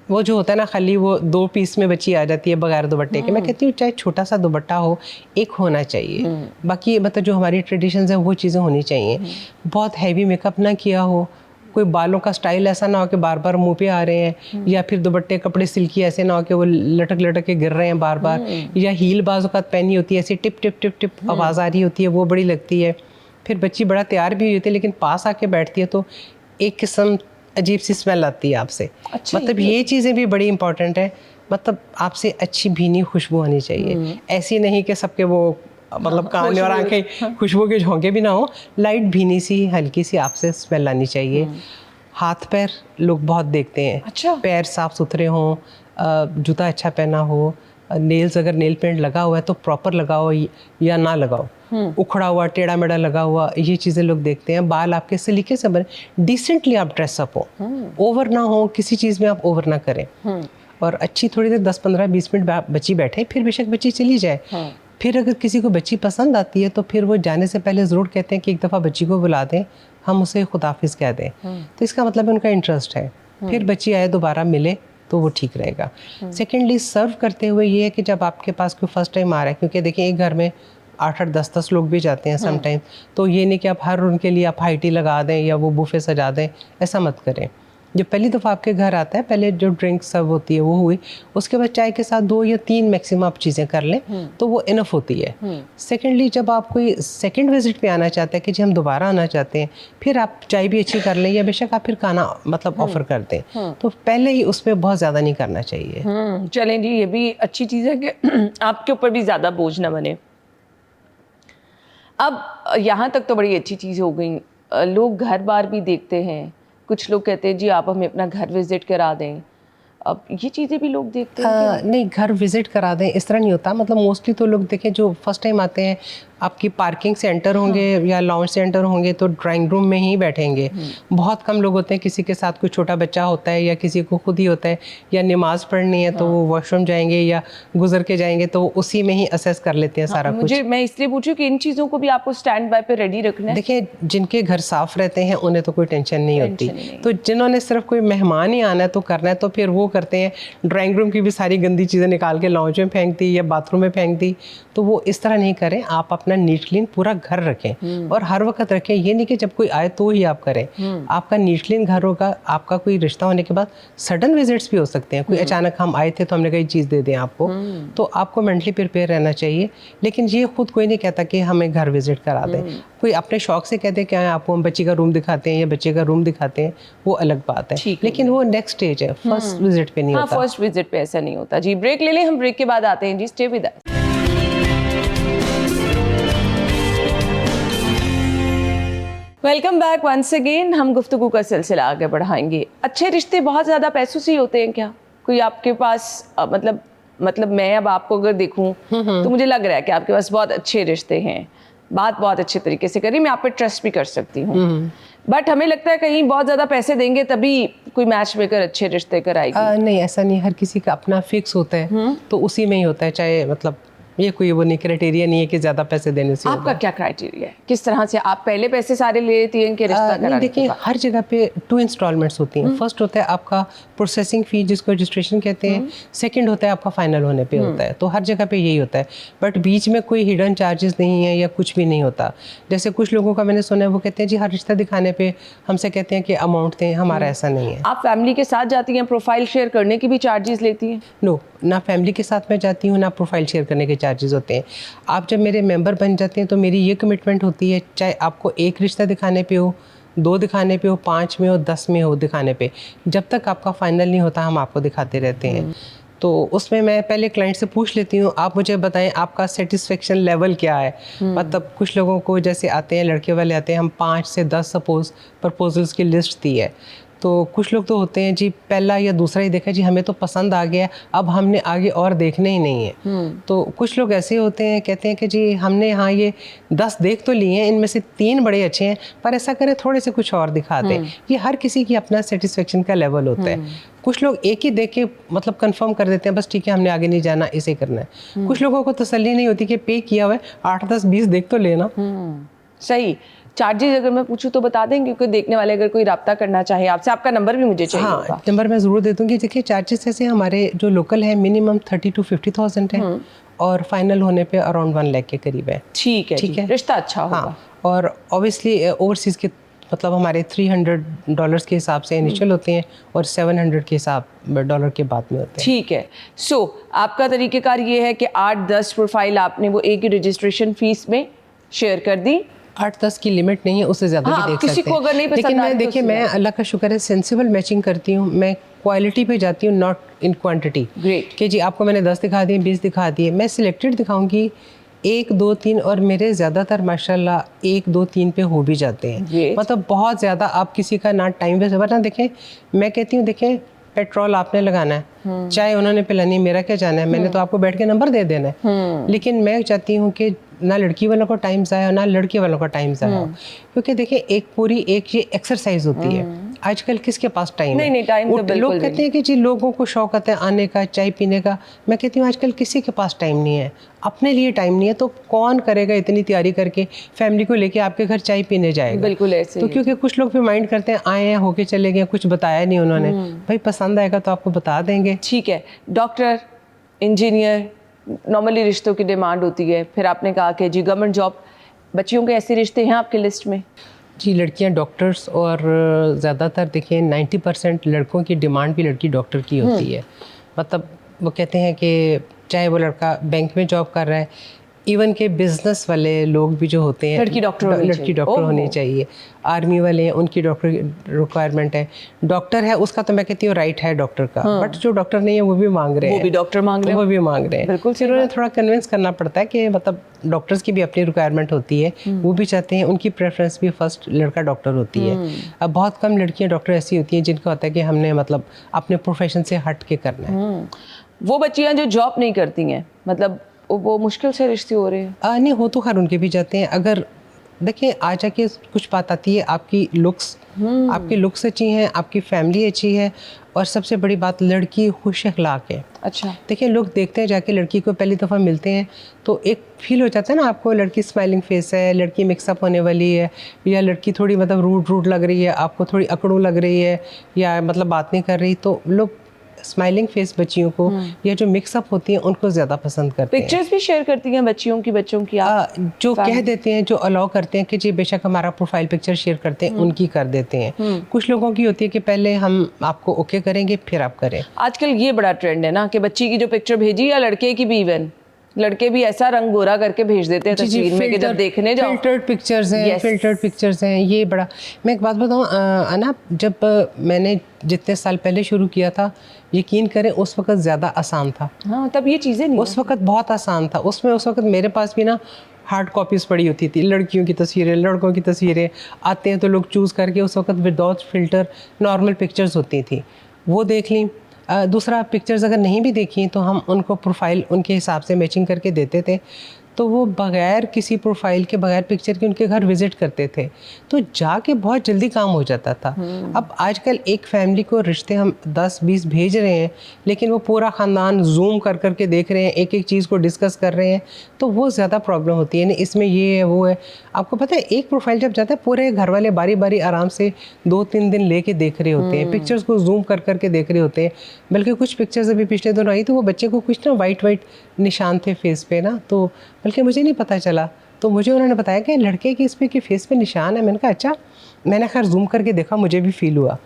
B: वो जो होता है ना, खाली वो 2 पीस में बच्ची आ जाती है बगैर दुपट्टे के। मैं कहती हूँ चाहे छोटा सा दुपट्टा हो, एक होना चाहिए। बाकी मतलब जो हमारी ट्रेडिशंस हैं वो चीज़ें होनी चाहिए। बहुत हैवी मेकअप ना किया हो, कोई बालों का स्टाइल ऐसा ना हो कि बार बार मुंह पे आ रहे हैं, या फिर दुपट्टे कपड़े सिल्की ऐसे ना हो कि वो लटक लटक के गिर रहे हैं बार बार, या हील बाजू का पहनी होती है ऐसी टिप टिप टिप टिप आवाज़ आ रही होती है, वो बड़ी लगती है। फिर बच्ची बड़ा तैयार भी होती है, लेकिन पास आके बैठती है तो एक किस्म अजीब सी स्मेल आती है आपसे।
A: अच्छा,
B: मतलब ये चीज़ें भी बड़ी इंपॉर्टेंट है। मतलब आपसे अच्छी भीनी खुशबू आनी चाहिए, ऐसी नहीं कि सबके वो मतलब कान और आंखें खुशबू के झोंके भी ना हो, लाइट भीनी सी हल्की सी आपसे स्मेल आनी चाहिए। हाथ पैर लोग बहुत देखते हैं,
A: अच्छा,
B: पैर साफ सुथरे हों, जूता अच्छा पहना हो, नेल्स अगर नेल पेंट लगा हुआ है तो प्रॉपर लगाओ या ना लगाओ, उखड़ा हुआ टेढ़ा मेढ़ा लगा हुआ, ये चीज़ें लोग देखते हैं। बाल आपके सलीके से बने, डिसेंटली आप ड्रेसअप हो, ओवर ना हो, किसी चीज़ में आप ओवर ना करें, और अच्छी थोड़ी देर 10-15-20 मिनट बच्ची बैठे, फिर बेशक बच्ची चली जाए। फिर अगर किसी को बच्ची पसंद आती है तो फिर वो जाने से पहले ज़रूर कहते हैं कि एक दफ़ा बच्ची को बुला दें, हम उसे खुदाफिज कह दें, तो इसका मतलब उनका इंटरेस्ट है। फिर बच्ची आए दोबारा मिले तो वो ठीक रहेगा। सेकेंडली सर्व करते हुए ये है कि जब आपके पास कोई फर्स्ट टाइम आ रहा है, क्योंकि देखिए एक घर में 8-8 10-10 लोग भी जाते हैं सम टाइम, तो ये नहीं कि आप हर उनके लिए आप हाई टी लगा दें या वो बुफे सजा दें, ऐसा मत करें। जब पहली दफ़ा आपके घर आता है, पहले जो ड्रिंक सर्व होती है वो हुई, उसके बाद चाय के साथ 2 या 3 मैक्सिमम आप चीज़ें कर लें तो वो इनफ होती है। सेकेंडली जब आप कोई सेकेंड विजिट पे आना चाहते हैं कि जी हम दोबारा आना चाहते हैं, फिर आप चाय भी अच्छी कर लें या बेशक आप फिर खाना मतलब ऑफ़र कर दें, तो पहले ही उस पर बहुत ज़्यादा नहीं करना चाहिए।
A: चलें जी, ये भी अच्छी चीज़ है कि आपके ऊपर भी ज़्यादा बोझ ना बने। अब यहाँ तक तो बड़ी अच्छी चीज़ हो गई, लोग घर बार भी देखते हैं, कुछ लोग कहते हैं जी आप हमें अपना घर विजिट करा दें, अब ये चीज़ें भी लोग देखते हैं।
B: नहीं, घर विजिट करा दें इस तरह नहीं होता। मतलब मोस्टली तो लोग देखें जो फर्स्ट टाइम आते हैं, आपकी पार्किंग से एंटर होंगे या लॉन्च से एंटर होंगे तो ड्राइंग रूम में ही बैठेंगे। बहुत कम लोग होते हैं, किसी के साथ कोई छोटा बच्चा होता है या किसी को खुद ही होता है या नमाज पढ़नी है तो वो वॉशरूम जाएंगे या गुजर के जाएंगे, तो उसी में ही असेस कर लेते हैं सारा कुछ।
A: मैं इसलिए पूछूं कि इन चीज़ों को भी आपको स्टैंड बाय पे रेडी रखना है।
B: देखिए, जिनके घर साफ रहते हैं उन्हें तो कोई टेंशन नहीं होती, तो जिन्होंने सिर्फ कोई मेहमान ही आना है तो करना है, तो फिर वो करते हैं ड्राइंग रूम की भी सारी गंदी चीज़ें निकाल के लॉन्च में फेंक दी या बाथरूम में फेंक दी। तो वो इस तरह नहीं करें, आप अपना नीट क्लीन पूरा घर रखें और हर वक्त रखें। ये नहीं कि जब कोई आए तो ही आप करें। आपका नीट क्लीन घर होगा, आपका कोई रिश्ता होने के बाद सडन विजिट्स भी हो सकते हैं, कोई अचानक हम आए थे तो हमने कही चीज़ दे दें आपको, तो आपको मेंटली प्रिपेयर रहना चाहिए। लेकिन ये खुद कोई नहीं कहता कि हमें घर विजिट करा दें। कोई अपने शौक से कहते हैं क्या है आपको हम बच्ची का रूम दिखाते हैं या बच्चे का रूम दिखाते हैं, वो अलग बात है, लेकिन वो नेक्स्ट स्टेज है, फर्स्ट विजिट पे नहीं होता।
A: फर्स्ट विजिट पे ऐसा नहीं होता। जी ब्रेक ले लें, हम ब्रेक के बाद आते हैं जी, stay with us. Welcome back once again. हम गुफ्तगू का सिलसिला आगे बढ़ाएंगे। अच्छे रिश्ते बहुत ज़्यादा पैसों से ही होते हैं क्या? कोई आपके पास मतलब मैं अब आपको अगर देखूं तो मुझे लग रहा है कि आपके पास बहुत अच्छे रिश्ते हैं, बात बहुत अच्छे तरीके से करी, मैं आप पे ट्रस्ट भी कर सकती हूँ, बट हमें लगता है कहीं बहुत ज़्यादा पैसे देंगे तभी कोई मैच मेकर अच्छे रिश्ते कराएगी।
B: नहीं, ऐसा नहीं, हर किसी का अपना फिक्स होता है, तो उसी में ही होता है। चाहे मतलब ये कोई वो नहीं क्राइटेरिया नहीं है कि ज़्यादा पैसे देने से।
A: आपका क्या क्राइटेरिया है? किस तरह से आप पहले पैसे सारे ले लेती हैं कि रिश्ता कराने?
B: देखिए, हर जगह पे 2 इंस्टॉलमेंट्स होती हैं। फर्स्ट होता है आपका प्रोसेसिंग फ़ी जिसको रजिस्ट्रेशन कहते हैं, सेकंड होता है आपका फाइनल होने पे होता है। तो हर जगह पे यही होता है, बट बीच में कोई हिडन चार्जेस नहीं है या कुछ भी नहीं होता। जैसे कुछ लोगों का मैंने सुना है वो कहते हैं जी हर रिश्ता दिखाने पर हमसे कहते हैं कि अमाउंट दें, हमारा ऐसा नहीं है।
A: आप फैमिली के साथ जाती हैं, प्रोफाइल शेयर करने की भी चार्जेस लेती हैं?
B: नो, ना फैमिली के साथ मैं जाती हूँ ना प्रोफाइल शेयर करने के चार्जेस होते हैं। आप जब मेरे मेंबर बन जाते हैं तो मेरी ये कमिटमेंट होती है, चाहे आपको एक रिश्ता दिखाने पे हो, 2 दिखाने पे हो, 5 में हो, 10 में हो दिखाने पे, जब तक आपका फाइनल नहीं होता हम आपको दिखाते रहते हैं। तो उसमें मैं पहले क्लाइंट से पूछ लेती हूँ, आप मुझे बताएं आपका सेटिस्फेक्शन लेवल क्या है। मतलब कुछ लोगों को जैसे आते हैं, लड़के वाले आते हैं, हम 5 से 10 सपोज प्रपोजल्स की लिस्ट दी है, तो कुछ लोग तो होते हैं जी पहला या दूसरा ही देखा जी हमें तो पसंद आ गया, अब हमने आगे और देखने ही नहीं है। तो कुछ लोग ऐसे होते हैं, कहते हैं कि जी हमने हाँ ये 10 देख तो लिए हैं, इनमें से 3 बड़े अच्छे हैं, पर ऐसा करें थोड़े से कुछ और दिखा दें। ये हर किसी की अपना सेटिस्फेक्शन का लेवल होता है। कुछ लोग एक ही देख के मतलब कंफर्म कर देते हैं, बस ठीक है हमने आगे नहीं जाना, इसे करना है। कुछ लोगों को तसल्ली नहीं होती कि पे किया हुआ है, 8, 10, 20 देख तो लेना।
A: सही। चार्जेस अगर मैं पूछूं तो बता देंगे, क्योंकि देखने वाले अगर कोई रब्ता करना चाहे आपसे, आपका नंबर भी मुझे चाहिए होगा।
B: हाँ, नंबर मैं ज़रूर दे दूँगी। देखिए चार्जेस ऐसे हमारे जो लोकल है मिनिमम 30 to 50,000 है, और फाइनल होने पे अराउंड 1 लाख के करीब है।
A: ठीक है, ठीक है, रिश्ता अच्छा होगा।
B: हाँ, और ऑब्वियसली ओवरसीज़ के मतलब हमारे $300 के हिसाब से इनिशियल होते हैं, और 700 के हिसाब डॉलर के बाद में होते हैं।
A: ठीक है। सो आपका तरीक़ेकार ये है कि 8-10 प्रोफाइल आपने वो एक ही रजिस्ट्रेशन फीस में शेयर कर दी।
B: 8-10 की लिमिट नहीं है, उससे ज़्यादा भी देख
A: किसी
B: सकते
A: को
B: हैं।
A: अगर नहीं पसंद
B: लेकिन
A: आ रही
B: मैं
A: तो
B: देखिए
A: उससे
B: मैं अल्लाह का शुक्र है सेंसिबल मैचिंग करती हूँ, मैं क्वालिटी पे जाती हूँ, नॉट इन क्वांटिटी।
A: Great.
B: कि जी आपको मैंने 10 दिखा दिए, 20 दिखा दिए, मैं सिलेक्टेड दिखाऊंगी 1, 2, 3, और मेरे ज़्यादातर माशाल्लाह 1, 2, 3 पे हो भी जाते हैं।
A: Great.
B: मतलब बहुत ज़्यादा आप किसी का ना टाइम वेस्ट, वरना देखें मैं कहती हूँ देखें पेट्रोल आपने लगाना है, चाय उन्होंने पिलानी, मेरा क्या जाना है, मैंने तो आपको बैठ के नंबर दे देना है। लेकिन मैं चाहती हूँ कि ना लड़की वालों का टाइम ज़ाया ना लड़के वालों का टाइम ज़ाया हो, क्योंकि देखिए एक पूरी एक ये एक्सरसाइज होती है। आजकल किसके पास टाइम है?
A: नहीं, टाइम तो बिल्कुल
B: लोग कहते हैं कि जी लोगों को शौक आता है आने का, चाय पीने का। मैं कहती हूँ आजकल किसी के पास टाइम नहीं है, अपने लिए टाइम नहीं है, तो कौन करेगा इतनी तैयारी करके फैमिली को लेके आपके घर चाय पीने जाएगा?
A: बिल्कुल ऐसे
B: तो
A: ही।
B: क्योंकि कुछ लोग भी माइंड करते हैं आए हैं होके चले गए, कुछ बताया नहीं उन्होंने। भाई पसंद आएगा तो आपको बता देंगे।
A: ठीक है। डॉक्टर, इंजीनियर, नॉर्मली रिश्तों की डिमांड होती है। फिर आपने कहा कि जी गवर्नमेंट जॉब, बच्चियों के ऐसे रिश्ते हैं आपकी लिस्ट में?
B: जी लड़कियां डॉक्टर्स, और ज़्यादातर देखिए 90% लड़कों की डिमांड भी लड़की डॉक्टर की होती है। मतलब वो कहते हैं कि चाहे वो लड़का बैंक में जॉब कर रहा है, इवन के बिजनेस वाले लोग भी जो होते हैं
A: लड़की डॉक्टर
B: होनी चाहिए। आर्मी वाले हैं उनकी डॉक्टर रिक्वायरमेंट है। डॉक्टर है उसका तो मैं कहती हूँ राइट है डॉक्टर का, बट जो डॉक्टर नहीं है वो भी मांग रहे हैं,
A: वो भी डॉक्टर मांग रहे हैं,
B: वो भी मांग रहे हैं।
A: बिल्कुल
B: फिर उन्हें थोड़ा कन्विंस करना पड़ता है कि मतलब डॉक्टर्स की भी अपनी रिक्वायरमेंट होती है, वो भी चाहते हैं, उनकी प्रेफरेंस भी फर्स्ट लड़का डॉक्टर होती है। अब बहुत कम लड़कियां डॉक्टर ऐसी होती हैं जिनका होता है कि हमने मतलब अपने प्रोफेशन से हट के करना है।
A: वो बच्चियां जो जॉब नहीं करती हैं, मतलब वो मुश्किल से रिश्ते हो रहे हैं?
B: नहीं हो तो खैर उनके भी जाते हैं। अगर देखिए आ जाके कुछ बात आती है आपकी लुक्स, आपकी लुक्स अच्छी हैं, आपकी फैमिली अच्छी है, और सबसे बड़ी बात लड़की खुश अखलाक है।
A: अच्छा।
B: देखिए लोग देखते हैं जाके लड़की को पहली दफ़ा मिलते हैं तो एक फील हो जाता है ना आपको, लड़की स्माइलिंग फेस है, लड़की मिक्सअप होने वाली है, या लड़की थोड़ी मतलब रूड लग रही है, आपको थोड़ी अकड़ू लग रही है, या मतलब बात नहीं कर रही, तो लोग स्माइलिंग फेस बच्चियों को या जो मिक्सअप होती हैं उनको ज़्यादा पसंद करते हैं।
A: पिक्चर्स भी शेयर करती हैं बच्चियों की आप?
B: जो कह देते हैं, जो अलाउ करते हैं कि जी बेशक हमारा प्रोफाइल पिक्चर शेयर करते हैं, उनकी कर देते हैं। कुछ लोगों की होती है कि पहले हम आपको ओके करेंगे फिर आप करें।
A: आजकल ये बड़ा ट्रेंड है ना कि बच्ची की जो पिक्चर भेजी, या लड़के की भी, इवन लड़के भी ऐसा रंग गोरा करके भेज देते हैं तस्वीर में कि जब देखने जाओ
B: फिल्टर्ड पिक्चर्स हैं, फिल्टर्ड पिक्चर्स हैं। ये बड़ा, मैं एक बात बताऊँ अना, जब मैंने जितने साल पहले शुरू किया था, यकीन करें उस वक्त ज़्यादा आसान था।
A: हाँ, तब ये चीज़ें नहीं,
B: उस वक्त बहुत आसान था। उसमें उस वक्त मेरे पास भी ना हार्ड कॉपीज़ पड़ी होती थी, लड़कियों की तस्वीरें, लड़कों की तस्वीरें आते हैं तो लोग चूज़ करके उस वक्त विदाउट फिल्टर नॉर्मल पिक्चर्स होती थी, वो देख ली। दूसरा पिक्चर्स अगर नहीं भी देखी तो हम उनको प्रोफाइल उनके हिसाब से मैचिंग करके देते थे, तो वो बगैर किसी प्रोफाइल के, बगैर पिक्चर के उनके घर विज़िट करते थे, तो जाके बहुत जल्दी काम हो जाता था। अब आजकल एक फैमिली को रिश्ते हम 10-20 भेज रहे हैं, लेकिन वो पूरा ख़ानदान जूम कर कर के देख रहे हैं, एक एक चीज़ को डिस्कस कर रहे हैं, तो वो ज़्यादा प्रॉब्लम होती है। इसमें ये है वो है, आपको पता है एक प्रोफाइल जब जाता है पूरे घर वाले बारी बारी आराम से 2-3 दिन लेके देख रहे होते हैं, पिक्चर्स को जूम कर कर के देख रहे होते हैं। बल्कि कुछ पिक्चर्स अभी पिछले दिनों आई तो वो बच्चे को कुछ ना वाइट निशान थे फेस पे ना, तो बल्कि मुझे नहीं पता चला, तो मुझे उन्होंने बताया कि लड़के की इस पे कि फेस पे निशान है। मैंने कहा अच्छा, मैंने खैर जूम करके देखा, मुझे भी फील हुआ।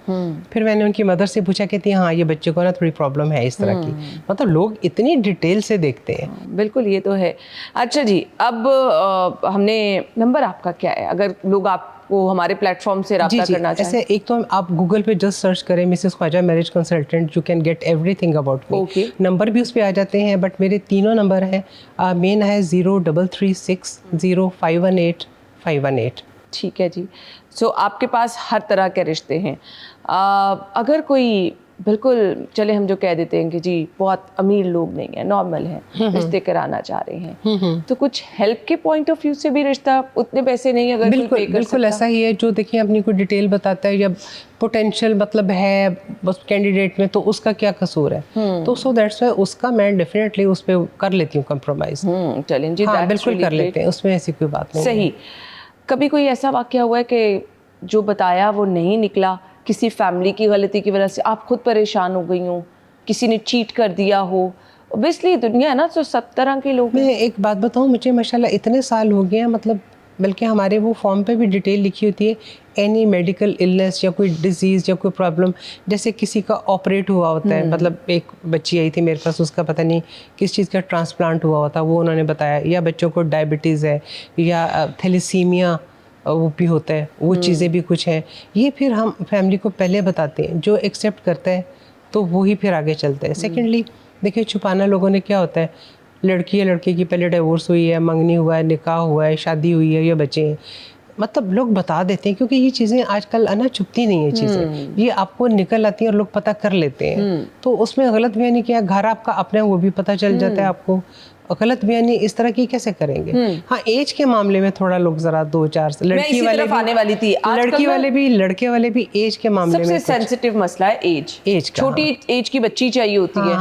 B: फिर मैंने उनकी मदर से पूछा, कहती हाँ ये बच्चे को ना थोड़ी प्रॉब्लम है इस तरह की। मतलब लोग इतनी डिटेल से देखते हैं।
A: बिल्कुल, ये तो है। अच्छा जी, अब हमने, नंबर आपका क्या है? अगर लोग आप वो हमारे प्लेटफॉर्म से राब्ता करना चाहें?
B: ऐसे एक तो आप गूगल पे जस्ट सर्च करें Mrs Khwaja marriage consultant, you can get everything about me.
A: Okay.
B: Number भी उस पे आ जाते हैं, बट मेरे तीनों नंबर हैं। मेन है 03360518
A: ठीक है जी। सो आपके पास हर तरह के रिश्ते हैं। अगर कोई बिल्कुल, चले हम जो कह देते हैं कि जी बहुत अमीर लोग नहीं है, नॉर्मल है, रिश्ते कराना चाह रहे हैं, तो कुछ हेल्प के पॉइंट ऑफ व्यू से भी रिश्ता, उतने पैसे नहीं अगर कोई पे कर
B: बिल्कुल
A: सकता?
B: ऐसा ही है। जो देखिए अपनी कोई डिटेल बताता है या पोटेंशियल मतलब है बस कैंडिडेट में, तो उसका क्या कसूर है, तो सो दैट्स वाई उसका मैं डेफिनेटली उस पर कर लेती हूँ कम्प्रोमाइज़।
A: चलें जी,
B: हाँ
A: that's
B: बिल्कुल
A: really
B: कर
A: great.
B: लेते हैं, उसमें ऐसी कोई बात नहीं है।
A: सही। कभी कोई ऐसा वाकया हुआ है कि जो बताया वो नहीं निकला, किसी फैमिली की गलती की वजह से आप खुद परेशान हो गई हो, किसी ने चीट कर दिया हो? ऑब्वियसली दुनिया है ना, तो सब तरह के लोग हैं।
B: मैं एक बात बताऊँ, मुझे माशाल्लाह इतने साल हो गए हैं, मतलब बल्कि हमारे वो फॉर्म पे भी डिटेल लिखी होती है, एनी मेडिकल इलनेस या कोई डिजीज़ या कोई प्रॉब्लम, जैसे किसी का ऑपरेट हुआ होता है, मतलब एक बच्ची आई थी मेरे पास, उसका पता नहीं किस चीज़ का ट्रांसप्लांट हुआ होता, वो उन्होंने बताया, या बच्चों को डायबिटीज़ है या थैलेसीमिया वो भी होता है, वो चीज़ें भी कुछ हैं। ये फिर हम फैमिली को पहले बताते हैं, जो एक्सेप्ट करता है तो वो ही फिर आगे चलता है। सेकेंडली देखिए, छुपाना लोगों ने क्या होता है, लड़की या लड़के की पहले डिवोर्स हुई है, मंगनी हुआ है, निकाह हुआ है, शादी हुई है या बच्चे हैं, मतलब लोग बता देते हैं, क्योंकि ये चीज़ें आजकल ना छुपती नहीं है चीज़ें, ये आपको निकल आती हैं और लोग पता कर लेते हैं। तो उसमें गलत बयानी क्या, घर आपका अपना वो भी पता चल जाता है आपको, गलत बयानी इस तरह की कैसे करेंगे। हाँ, एज के मामले में थोड़ा लोग जरा 2-4 लड़की वाले भी,
A: आने वाली थी,
B: लड़की वाले भी, लड़के वाले भी एज के मामले में
A: सबसे सेंसिटिव मसला है एज का। छोटी एज की बच्ची चाहिए होती है।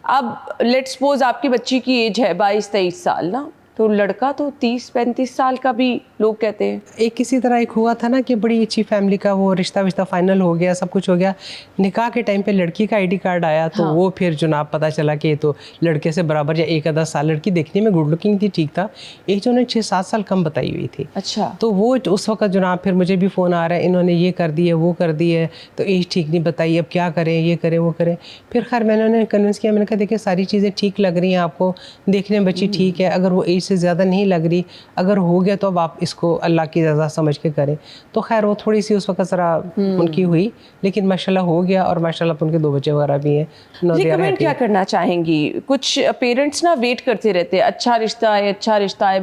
A: अब लेट सपोज आपकी बच्ची की एज है 22-23 साल ना, तो लड़का तो 30-35 साल का भी लोग कहते हैं।
B: एक किसी तरह एक हुआ था ना कि बड़ी अच्छी फैमिली का वो रिश्ता विश्ता फाइनल हो गया, सब कुछ हो गया, निकाह के टाइम पे लड़की का आईडी कार्ड आया, तो वो फिर जुनाब पता चला कि तो लड़के से बराबर या 1-10 साल, लड़की देखने में गुड लुकिंग थी, ठीक था, एक जो 6-7 साल कम बताई हुई थी।
A: अच्छा।
B: तो वो उस वक्त जुनाब, फिर मुझे भी फ़ोन आ रहा है, इन्होंने ये कर दी है, वो कर दी है, तो एज ठीक नहीं बताई, अब क्या करें, ये करें वो करें। फिर खैर मैंने उन्हें कन्विंस किया, मैंने कहा देखिए सारी चीज़ें ठीक लग रही हैं आपको, देखने में बच्ची ठीक है, अगर वो एज से ज़्यादा नहीं लग रही, अगर हो गया तो अब आप इसको अल्लाह की रज़ा समझ के करें। तो खैर वो थोड़ी सी उस वक्त ज़रा उनकी हुई, लेकिन माशाल्लाह हो गया, और माशाल्लाह उनके 2 बच्चे वगैरह भी हैं।
A: रिकमेंड क्या करना चाहेंगी? कुछ पेरेंट्स ना वेट करते रहते हैं, अच्छा रिश्ता है,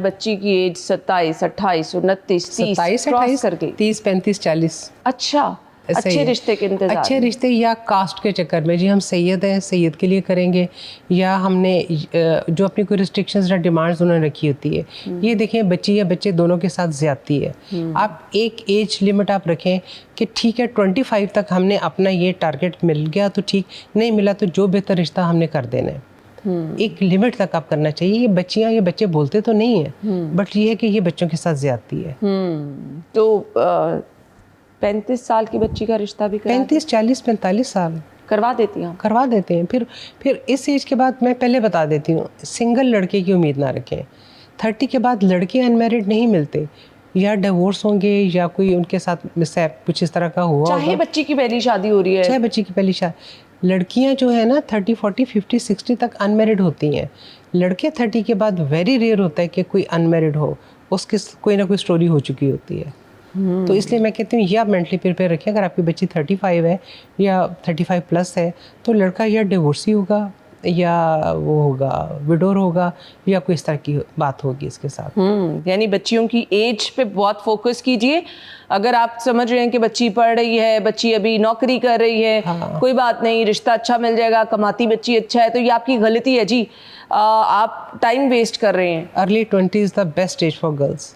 A: बच्ची की एज 27, 28, 29, 30 क्रॉस कर गई,
B: 30, 35, 40।
A: अच्छा, अच्छे रिश्ते के इंतजार,
B: अच्छे रिश्ते या कास्ट के चक्कर में, जी हम सैयद हैं, सैयद के लिए करेंगे, या हमने जो अपनी कोई रिस्ट्रिक्शंस या डिमांड्स उन्होंने रखी होती है, ये देखें बच्ची या बच्चे दोनों के साथ ज़्यादती है। आप एक एज लिमिट आप रखें कि ठीक है 25 तक हमने अपना ये टारगेट मिल गया तो ठीक, नहीं मिला तो जो बेहतर रिश्ता हमने कर देना है। एक लिमिट तक आप करना चाहिए। ये बच्चियाँ ये बच्चे बोलते तो नहीं है, बट ये है कि ये बच्चों के साथ ज्यादती है।
A: तो 35 साल की बच्ची का रिश्ता भी
B: 35, 40, 45 साल
A: करवा देती हैं,
B: करवा देते हैं। फिर इस एज के बाद मैं पहले बता देती हूँ, सिंगल लड़के की उम्मीद ना रखें। 30 के बाद लड़के अनमैरिड नहीं मिलते, या डिवोर्स होंगे या कोई उनके साथ मिसहैप कुछ इस तरह का हुआ,
A: चाहे बच्ची की पहली शादी हो रही है,
B: चाहे बच्ची की पहली शादी। लड़कियां जो है ना 30, 40, 50, 60 तक अनमैरिड होती हैं। लड़के 30 के बाद वेरी रेयर होता है कि कोई अनमैरिड हो, उसकी कोई ना कोई स्टोरी हो चुकी होती है। तो इसलिए मैं कहती हूँ ये आप मेंटली प्रिपेयर रखें। अगर आपकी बच्ची 35 है या 35 प्लस है, तो लड़का या डिवोर्सी होगा या वो होगा विडोर होगा, या कोई इस तरह की बात होगी इसके साथ।
A: यानी बच्चियों की एज पे बहुत फोकस कीजिए। अगर आप समझ रहे हैं कि बच्ची पढ़ रही है, बच्ची अभी नौकरी कर रही है, कोई बात नहीं, रिश्ता अच्छा मिल जाएगा, कमाती बच्ची अच्छा है, तो ये आपकी गलती है जी। आप टाइम वेस्ट कर रहे हैं।
B: Early 20s the best age for girls.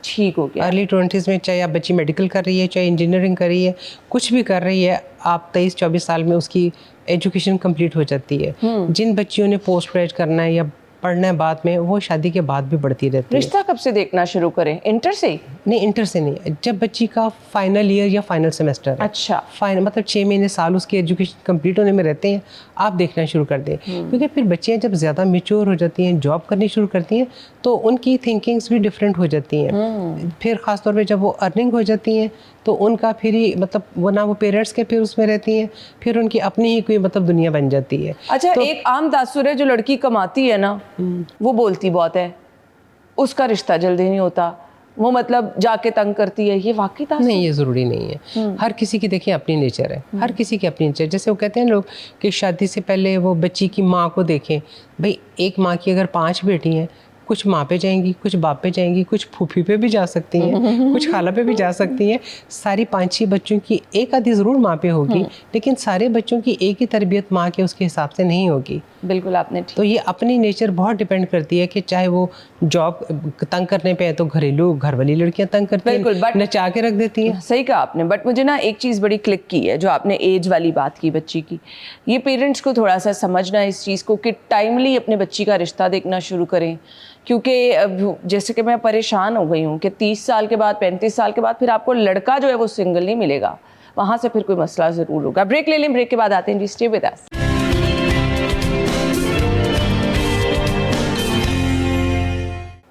A: ठीक हो गया।
B: अर्ली 20s में चाहे आप बच्ची मेडिकल कर रही है, चाहे इंजीनियरिंग कर रही है, कुछ भी कर रही है, आप 23-24 साल में उसकी एजुकेशन कंप्लीट हो जाती है। जिन बच्चियों ने पोस्ट ग्रेजुएट करना है या पढ़ना है बाद में, वो शादी के बाद भी बढ़ती रहती है।
A: रिश्ता कब से देखना शुरू करें? इंटर से?
B: नहीं, इंटर से नहीं, जब बच्ची का फाइनल ईयर या फाइनल सेमेस्टर है।
A: अच्छा।
B: फाइनल मतलब 6 महीने साल उसकी एजुकेशन कंप्लीट होने में रहते हैं, आप देखना शुरू कर दें। क्योंकि फिर बच्चियाँ जब ज़्यादा मेच्योर हो जाती हैं, जॉब करनी शुरू करती हैं, तो उनकी थिंकिंग्स भी डिफरेंट हो जाती हैं। फिर ख़ासतौर पर जब वो अर्निंग हो जाती हैं, तो उनका फिर ही मतलब वो ना वो पेरेंट्स के फिर उसमें रहती हैं, फिर उनकी अपनी ही कोई मतलब दुनिया बन जाती है।
A: अच्छा, तो एक आम तासुर है, जो लड़की कमाती है ना, वो बोलती बहुत है, उसका रिश्ता जल्दी नहीं होता, वो मतलब जाके तंग करती है, ये वाकई था?
B: नहीं, ये ज़रूरी नहीं है। हर किसी की देखिए अपनी नेचर है, हर किसी की अपनी नेचर। जैसे वो कहते हैं लोग कि शादी से पहले वो बच्ची की माँ को देखें। भाई एक माँ की अगर 5 बेटी हैं, कुछ माँ पे जाएंगी, कुछ बाप पे जाएंगी, कुछ फूफी पे भी जा सकती हैं, कुछ खाला पे भी जा सकती हैं। सारी 5-6 बच्चों की एक आधी ज़रूर माँ पे होगी, लेकिन सारे बच्चों की एक ही तरबियत माँ के उसके हिसाब से नहीं होगी।
A: बिल्कुल आपने ठीक।
B: तो ये अपनी नेचर बहुत डिपेंड करती है कि चाहे वो जॉब तंग करने पे है तो घरेलू घर वाली लड़कियां तंग करती हैं,
A: बिल्कुल, but-
B: नचा के रख देती हैं।
A: सही कहा आपने, बट मुझे ना एक चीज़ बड़ी क्लिक की है जो आपने एज वाली बात की बच्ची की। ये पेरेंट्स को थोड़ा सा समझना है इस चीज़ को कि टाइमली अपने बच्ची का रिश्ता देखना शुरू करें, क्योंकि जैसे कि मैं परेशान हो गई हूँ कि 30 साल के बाद 35 साल के बाद फिर आपको लड़का जो है वो सिंगल नहीं मिलेगा, वहाँ से फिर कोई मसला ज़रूर होगा। ब्रेक ले लें, ब्रेक के बाद आते हैं जी, stay with us.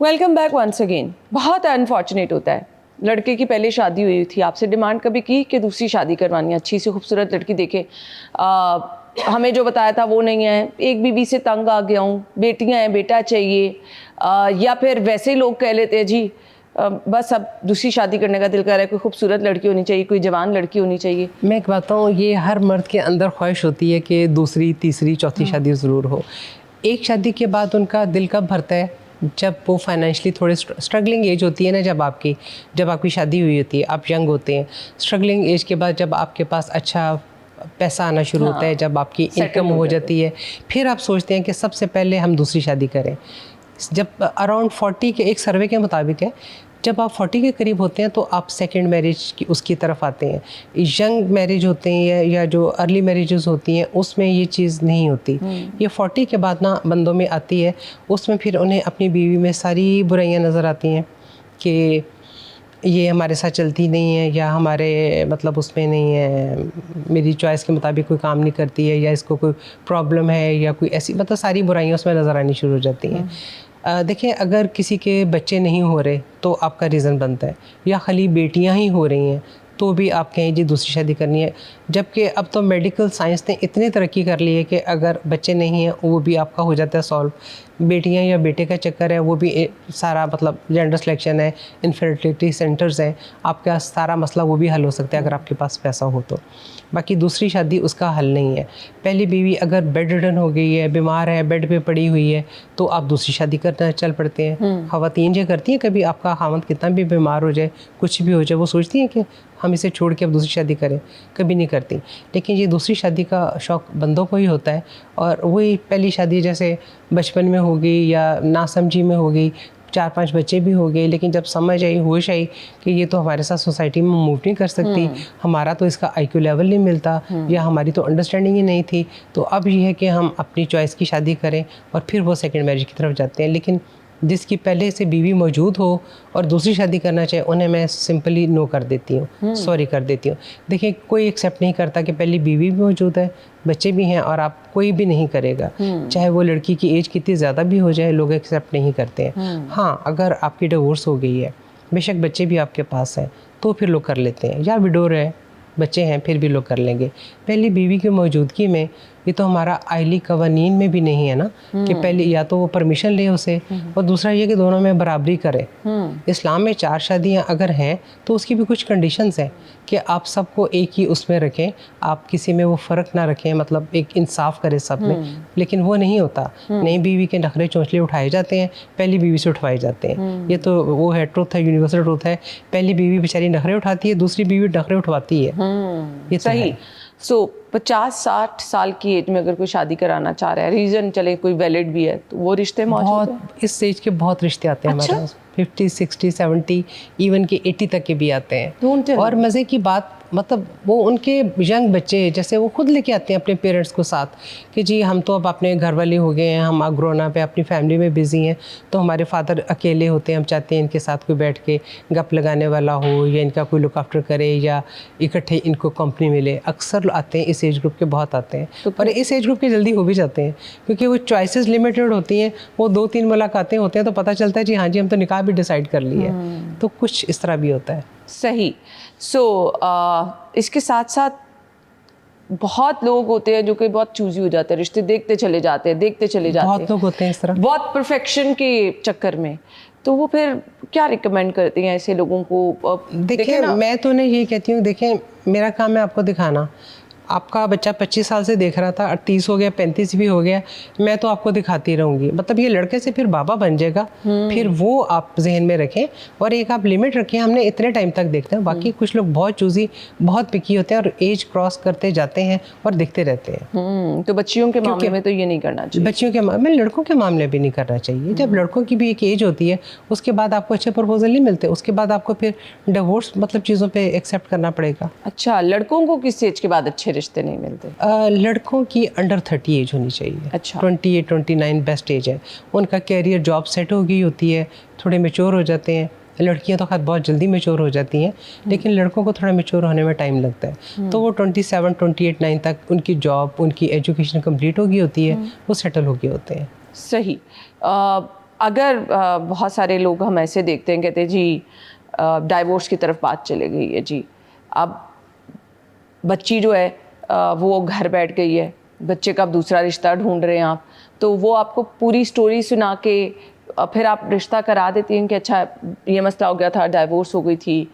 A: Welcome back once again. बहुत अनफॉर्चुनेट होता है, लड़के की पहले शादी हुई थी, आपसे डिमांड कभी की कि दूसरी शादी करवानी है, अच्छी सी खूबसूरत लड़की देखे, हमें जो बताया था वो नहीं है, एक बीवी से तंग आ गया हूँ, बेटियां हैं, बेटा चाहिए, या फिर वैसे लोग कह लेते हैं जी बस अब दूसरी शादी करने का दिल कर रहा है, कोई खूबसूरत लड़की होनी चाहिए, कोई जवान लड़की होनी चाहिए।
B: मैं एक बात बताऊँ, ये हर मर्द के अंदर ख्वाहिश होती है कि दूसरी तीसरी चौथी शादी ज़रूर हो। एक शादी के बाद उनका दिल कब भरता है? जब वो फाइनेंशियली थोड़े स्ट्रगलिंग एज होती है ना, जब आपकी शादी हुई होती है, आप यंग होते हैं। स्ट्रगलिंग एज के बाद जब आपके पास अच्छा पैसा आना शुरू होता है, जब आपकी इनकम हो जाती है, फिर आप सोचते हैं कि सबसे पहले हम दूसरी शादी करें। जब अराउंड 40 के एक सर्वे के मुताबिक है, जब आप 40 के करीब होते हैं तो आप सेकंड मैरिज की उसकी तरफ आते हैं। यंग मैरिज होते हैं या जो अर्ली मैरिजेस होती हैं उसमें ये चीज़ नहीं होती। ये 40 के बाद ना बंदों में आती है, उसमें फिर उन्हें अपनी बीवी में सारी बुराइयां नज़र आती हैं कि ये हमारे साथ चलती नहीं है, या हमारे मतलब उसमें नहीं है, मेरी चॉइस के मुताबिक कोई काम नहीं करती है, या इसको कोई प्रॉब्लम है, या कोई ऐसी मतलब सारी बुराइयां उसमें नज़र आनी शुरू हो जाती हैं। देखिए, अगर किसी के बच्चे नहीं हो रहे तो आपका रीज़न बनता है, या खाली बेटियां ही हो रही हैं तो भी आप कहें जी दूसरी शादी करनी है। जबकि अब तो मेडिकल साइंस ने इतनी तरक्की कर ली है कि अगर बच्चे नहीं हैं वो भी आपका हो जाता है सॉल्व। बेटियां या बेटे का चक्कर है वो भी सारा मतलब जेंडर सिलेक्शन है, इनफर्टिलिटी सेंटर्स हैं, आपका सारा मसला वो भी हल हो सकता है अगर आपके पास पैसा हो तो। बाकी दूसरी शादी उसका हल नहीं है। पहली बीवी अगर बेड रिडन हो गई है, बीमार है, बेड पे पड़ी हुई है, तो आप दूसरी शादी करना चल पड़ते हैं। ख़वातीन ये करती हैं, कभी आपका खामद कितना भी बीमार हो जाए, कुछ भी हो जाए, वो सोचती हैं कि हम इसे छोड़ के अब दूसरी शादी करें, कभी नहीं करती। लेकिन ये दूसरी शादी का शौक़ बंदों को ही होता है, और वही पहली शादी जैसे बचपन में हो गई या नासमझी में हो गई, 4-5 बच्चे भी हो गए, लेकिन जब समझ आई, होश आई कि ये तो हमारे साथ सोसाइटी में मूव नहीं कर सकती, हमारा तो इसका IQ लेवल नहीं मिलता, या हमारी तो अंडरस्टैंडिंग ही नहीं थी, तो अब ये है कि हम अपनी चॉइस की शादी करें, और फिर वो सेकंड मैरिज की तरफ जाते हैं। लेकिन जिसकी पहले से बीवी मौजूद हो और दूसरी शादी करना चाहे, उन्हें मैं सिंपली नो कर देती हूँ, सॉरी कर देती हूँ। देखिए, कोई एक्सेप्ट नहीं करता कि पहली बीवी भी मौजूद है, बच्चे भी हैं, और आप कोई भी नहीं करेगा, चाहे वो लड़की की एज कितनी ज़्यादा भी हो जाए, लोग एक्सेप्ट नहीं करते हैं। हाँ, अगर आपकी डिवोर्स हो गई है, बेशक बच्चे भी आपके पास हैं, तो फिर लोग कर लेते हैं, या विडोर है, बच्चे हैं, फिर भी लोग कर लेंगे। पहली बीवी की मौजूदगी में ये तो हमारा आइली कवानीन में भी नहीं है ना कि पहले या तो वो परमिशन ले उसे, और दूसरा ये कि दोनों में बराबरी करे। इस्लाम में 4 शादियां अगर हैं तो उसकी भी कुछ कंडीशंस हैं कि आप सबको एक ही उसमें रखें, आप किसी में वो फ़र्क ना रखें, मतलब एक इंसाफ करें सब में। लेकिन वो नहीं होता। नई बीवी के नखरे चौंचले उठाए जाते हैं, पहली बीवी से उठवाए जाते हैं। ये तो वो है, ट्रुथ है, यूनिवर्सल ट्रुथ है। पहली बीवी बेचारी नखरे उठाती है, दूसरी बीवी नखरे उठवाती है। ये तो
A: सही।
B: है।
A: 50-60 साल की एज में अगर कोई शादी कराना चाह रहा है, रीज़न चले कोई वैलिड भी है, तो वो रिश्ते मौजूद हैं?
B: बहुत इस एज के बहुत रिश्ते आते हैं
A: अच्छा?
B: हमारे पास, 50, 60, 70, इवन के 80 तक के भी आते हैं।
A: Don't tell
B: और मज़े की बात, मतलब वो उनके यंग बच्चे जैसे वो खुद लेके आते हैं अपने पेरेंट्स को साथ कि जी हम तो अब अपने घर वाले हो गए हैं, हम ग्रोन अप है, अपनी फैमिली में बिजी हैं, तो हमारे फादर अकेले होते हैं, हम चाहते हैं इनके साथ कोई बैठ के गप लगाने वाला हो, या इनका कोई लुक आफ्टर करे, या इकट्ठे इनको कंपनी मिले। अक्सर आते हैं, इस एज ग्रुप के बहुत आते हैं, और इस एज ग्रुप के जल्दी हो भी जाते हैं क्योंकि वो चॉइसेस लिमिटेड होती हैं। वो 2-3 मुलाकातें होते हैं तो पता चलता है जी हाँ जी हम तो निकाह भी डिसाइड कर लिए। तो कुछ इस तरह भी होता है।
A: सही। इसके साथ साथ बहुत लोग होते हैं जो कि बहुत चूजी हो जाते हैं, रिश्ते देखते चले जाते हैं,
B: बहुत लोग होते हैं इस तरह,
A: बहुत परफेक्शन के चक्कर में। तो वो फिर क्या रिकमेंड करती हैं ऐसे लोगों को?
B: देखिए मैं तो नहीं ये कहती हूँ, देखिए मेरा काम है आपको दिखाना। आपका बच्चा 25 साल से देख रहा था, 30 हो गया, 35 भी हो गया, मैं तो आपको दिखाती रहूँगी। मतलब ये लड़के से फिर बाबा बन जाएगा। फिर वो आप जहन में रखें और एक आप लिमिट रखें, हमने इतने टाइम तक देखते हैं। बाकी कुछ लोग बहुत चूजी, बहुत पिकी होते हैं और एज क्रॉस करते जाते हैं और देखते रहते हैं।
A: तो बच्चियों के मामले में तो ये नहीं करना चाहिए।
B: बच्चियों के मामले में, लड़कों के मामले भी नहीं करना चाहिए। जब लड़कों की भी एक एज होती है, उसके बाद आपको अच्छे प्रपोजल नहीं मिलते, उसके बाद आपको फिर डिवोर्स मतलब चीज़ों पे एक्सेप्ट करना पड़ेगा।
A: अच्छा, लड़कों को किस एज के बाद अच्छे रिश्ते नहीं मिलते?
B: लड़कों की अंडर 30 एज होनी चाहिए।
A: अच्छा।
B: 28 29 बेस्ट एज है। उनका कैरियर जॉब सेट हो गई होती है, थोड़े मेच्योर हो जाते हैं। लड़कियां तो खैर बहुत जल्दी मेच्योर हो जाती हैं, लेकिन लड़कों को थोड़ा मेच्योर होने में टाइम लगता है। तो वो 27 28 9 तक उनकी जॉब, उनकी एजुकेशन कंप्लीट हो गई होती है, वो सेटल हो गए होते हैं।
A: सही। अगर बहुत सारे लोग हम ऐसे देखते हैं, कहते हैं जी डाइवोर्स की तरफ बात चले गई है जी, अब बच्ची जो है वो घर बैठ गई है, बच्चे का अब दूसरा रिश्ता ढूंढ रहे हैं आप, तो वो आपको पूरी स्टोरी सुना के फिर आप रिश्ता करा देती हैं कि अच्छा ये मसला हो गया था, डाइवोर्स हो गई थी,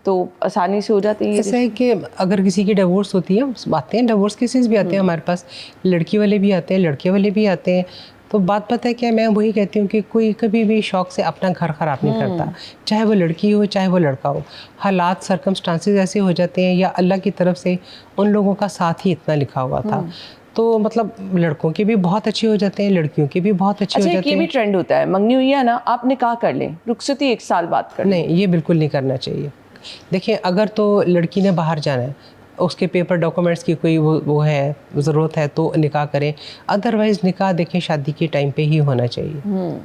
A: तो आसानी से हो जाती है?
B: ऐसा है कि अगर किसी की डिवोर्स होती है, आते हैं डिवोर्स केसेस भी आते हैं हमारे पास, लड़की वाले भी आते हैं, लड़के वाले भी आते हैं। तो बात पता है क्या, मैं वही कहती हूँ कि कोई कभी भी शौक से अपना घर ख़राब नहीं करता, चाहे वो लड़की हो चाहे वो लड़का हो। हालात सर्कमस्टांसेस ऐसे हो जाते हैं या अल्लाह की तरफ से उन लोगों का साथ ही इतना लिखा हुआ था। तो मतलब लड़कों के भी बहुत अच्छे हो जाते हैं, लड़कियों के भी बहुत अच्छे हो जाते हैं।
A: ये भी ट्रेंड होता है, मंगनी हुई है ना, आप निकाह कर लें, रुखसती 1 साल बाद कर लें।
B: नहीं, ये बिल्कुल नहीं करना चाहिए। देखिए अगर तो लड़की ने बाहर जाना है, उसके पेपर डॉक्यूमेंट्स की कोई वो है, ज़रूरत है तो निकाह करें। अदरवाइज़ निकाह देखें शादी के टाइम पे ही होना चाहिए।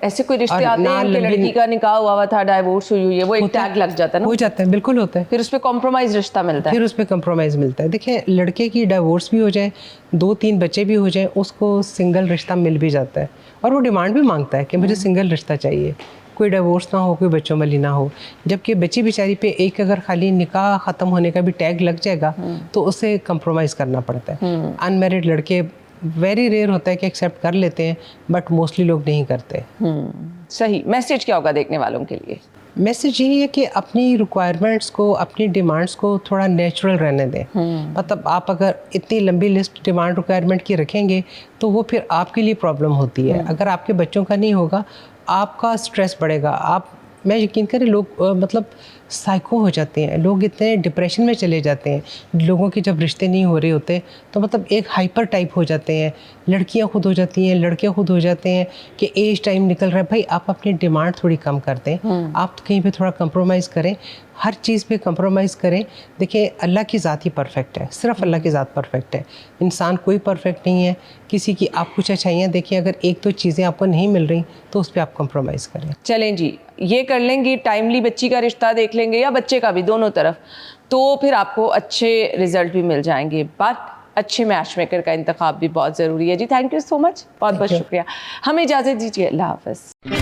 A: ऐसे कोई रिश्ते आते हैं कि लड़की का निकाह हुआ था, डाइवोर्स हुई है, वो एक टैग लग जाता है ना?
B: हो जाता है, बिल्कुल होता है।
A: फिर उस पर कॉम्प्रोमाइज़ रिश्ता मिलता है।
B: फिर उस पर कॉम्प्रोमाइज़ मिलता है। देखिए लड़के की डाइवोर्स भी हो जाए, 2-3 बच्चे भी हो जाए, उसको सिंगल रिश्ता मिल भी जाता है और वो डिमांड भी मांगता है कि मुझे सिंगल रिश्ता चाहिए, कोई डिवोर्स ना हो, कोई बच्चों वाली ना हो। जबकि बच्ची बेचारी पे एक अगर खाली निकाह ख़त्म होने का भी टैग लग जाएगा तो उसे कंप्रोमाइज़ करना पड़ता है। अनमैरिड लड़के वेरी रेयर होता है कि एक्सेप्ट कर लेते हैं, बट मोस्टली लोग नहीं करते।
A: सही। मैसेज क्या होगा देखने वालों के लिए?
B: मैसेज यही है कि अपनी रिक्वायरमेंट्स को, अपनी डिमांड्स को थोड़ा नेचुरल रहने दें। मतलब आप अगर इतनी लंबी लिस्ट डिमांड रिक्वायरमेंट की रखेंगे तो वो फिर आपके लिए प्रॉब्लम होती है। अगर आपके बच्चों का नहीं होगा, आपका स्ट्रेस बढ़ेगा। मैं यकीन करें लोग मतलब साइको हो जाते हैं, लोग इतने डिप्रेशन में चले जाते हैं लोगों के जब रिश्ते नहीं हो रहे होते, तो मतलब एक हाइपर टाइप हो जाते हैं। लड़कियां खुद हो जाती हैं, लड़के खुद हो जाते हैं कि एज टाइम निकल रहा है। भाई आप अपनी डिमांड थोड़ी कम कर दें, आप कहीं पे थोड़ा कंप्रोमाइज़ करें, हर चीज़ पे कंप्रोमाइज़ करें। देखिए अल्लाह की ज़ात ही परफेक्ट है, सिर्फ अल्लाह की ज़ात परफेक्ट है, इंसान कोई परफेक्ट नहीं है। किसी की आप कुछ अच्छाइयाँ देखिए, अगर एक दो चीज़ें आपको नहीं मिल रही तो उस पर आप कंप्रोमाइज़ करें।
A: चलें जी, ये कर लेंगे, टाइमली बच्ची का रिश्ता देख लेंगे या बच्चे का भी, दोनों तरफ, तो फिर आपको अच्छे रिजल्ट भी मिल जाएंगे। बट अच्छे मैच मेकर का इंतखाब भी बहुत ज़रूरी है जी। थैंक यू सो मच, बहुत बहुत शुक्रिया। हमें इजाज़त दीजिए, अल्लाह हाफ़िज़।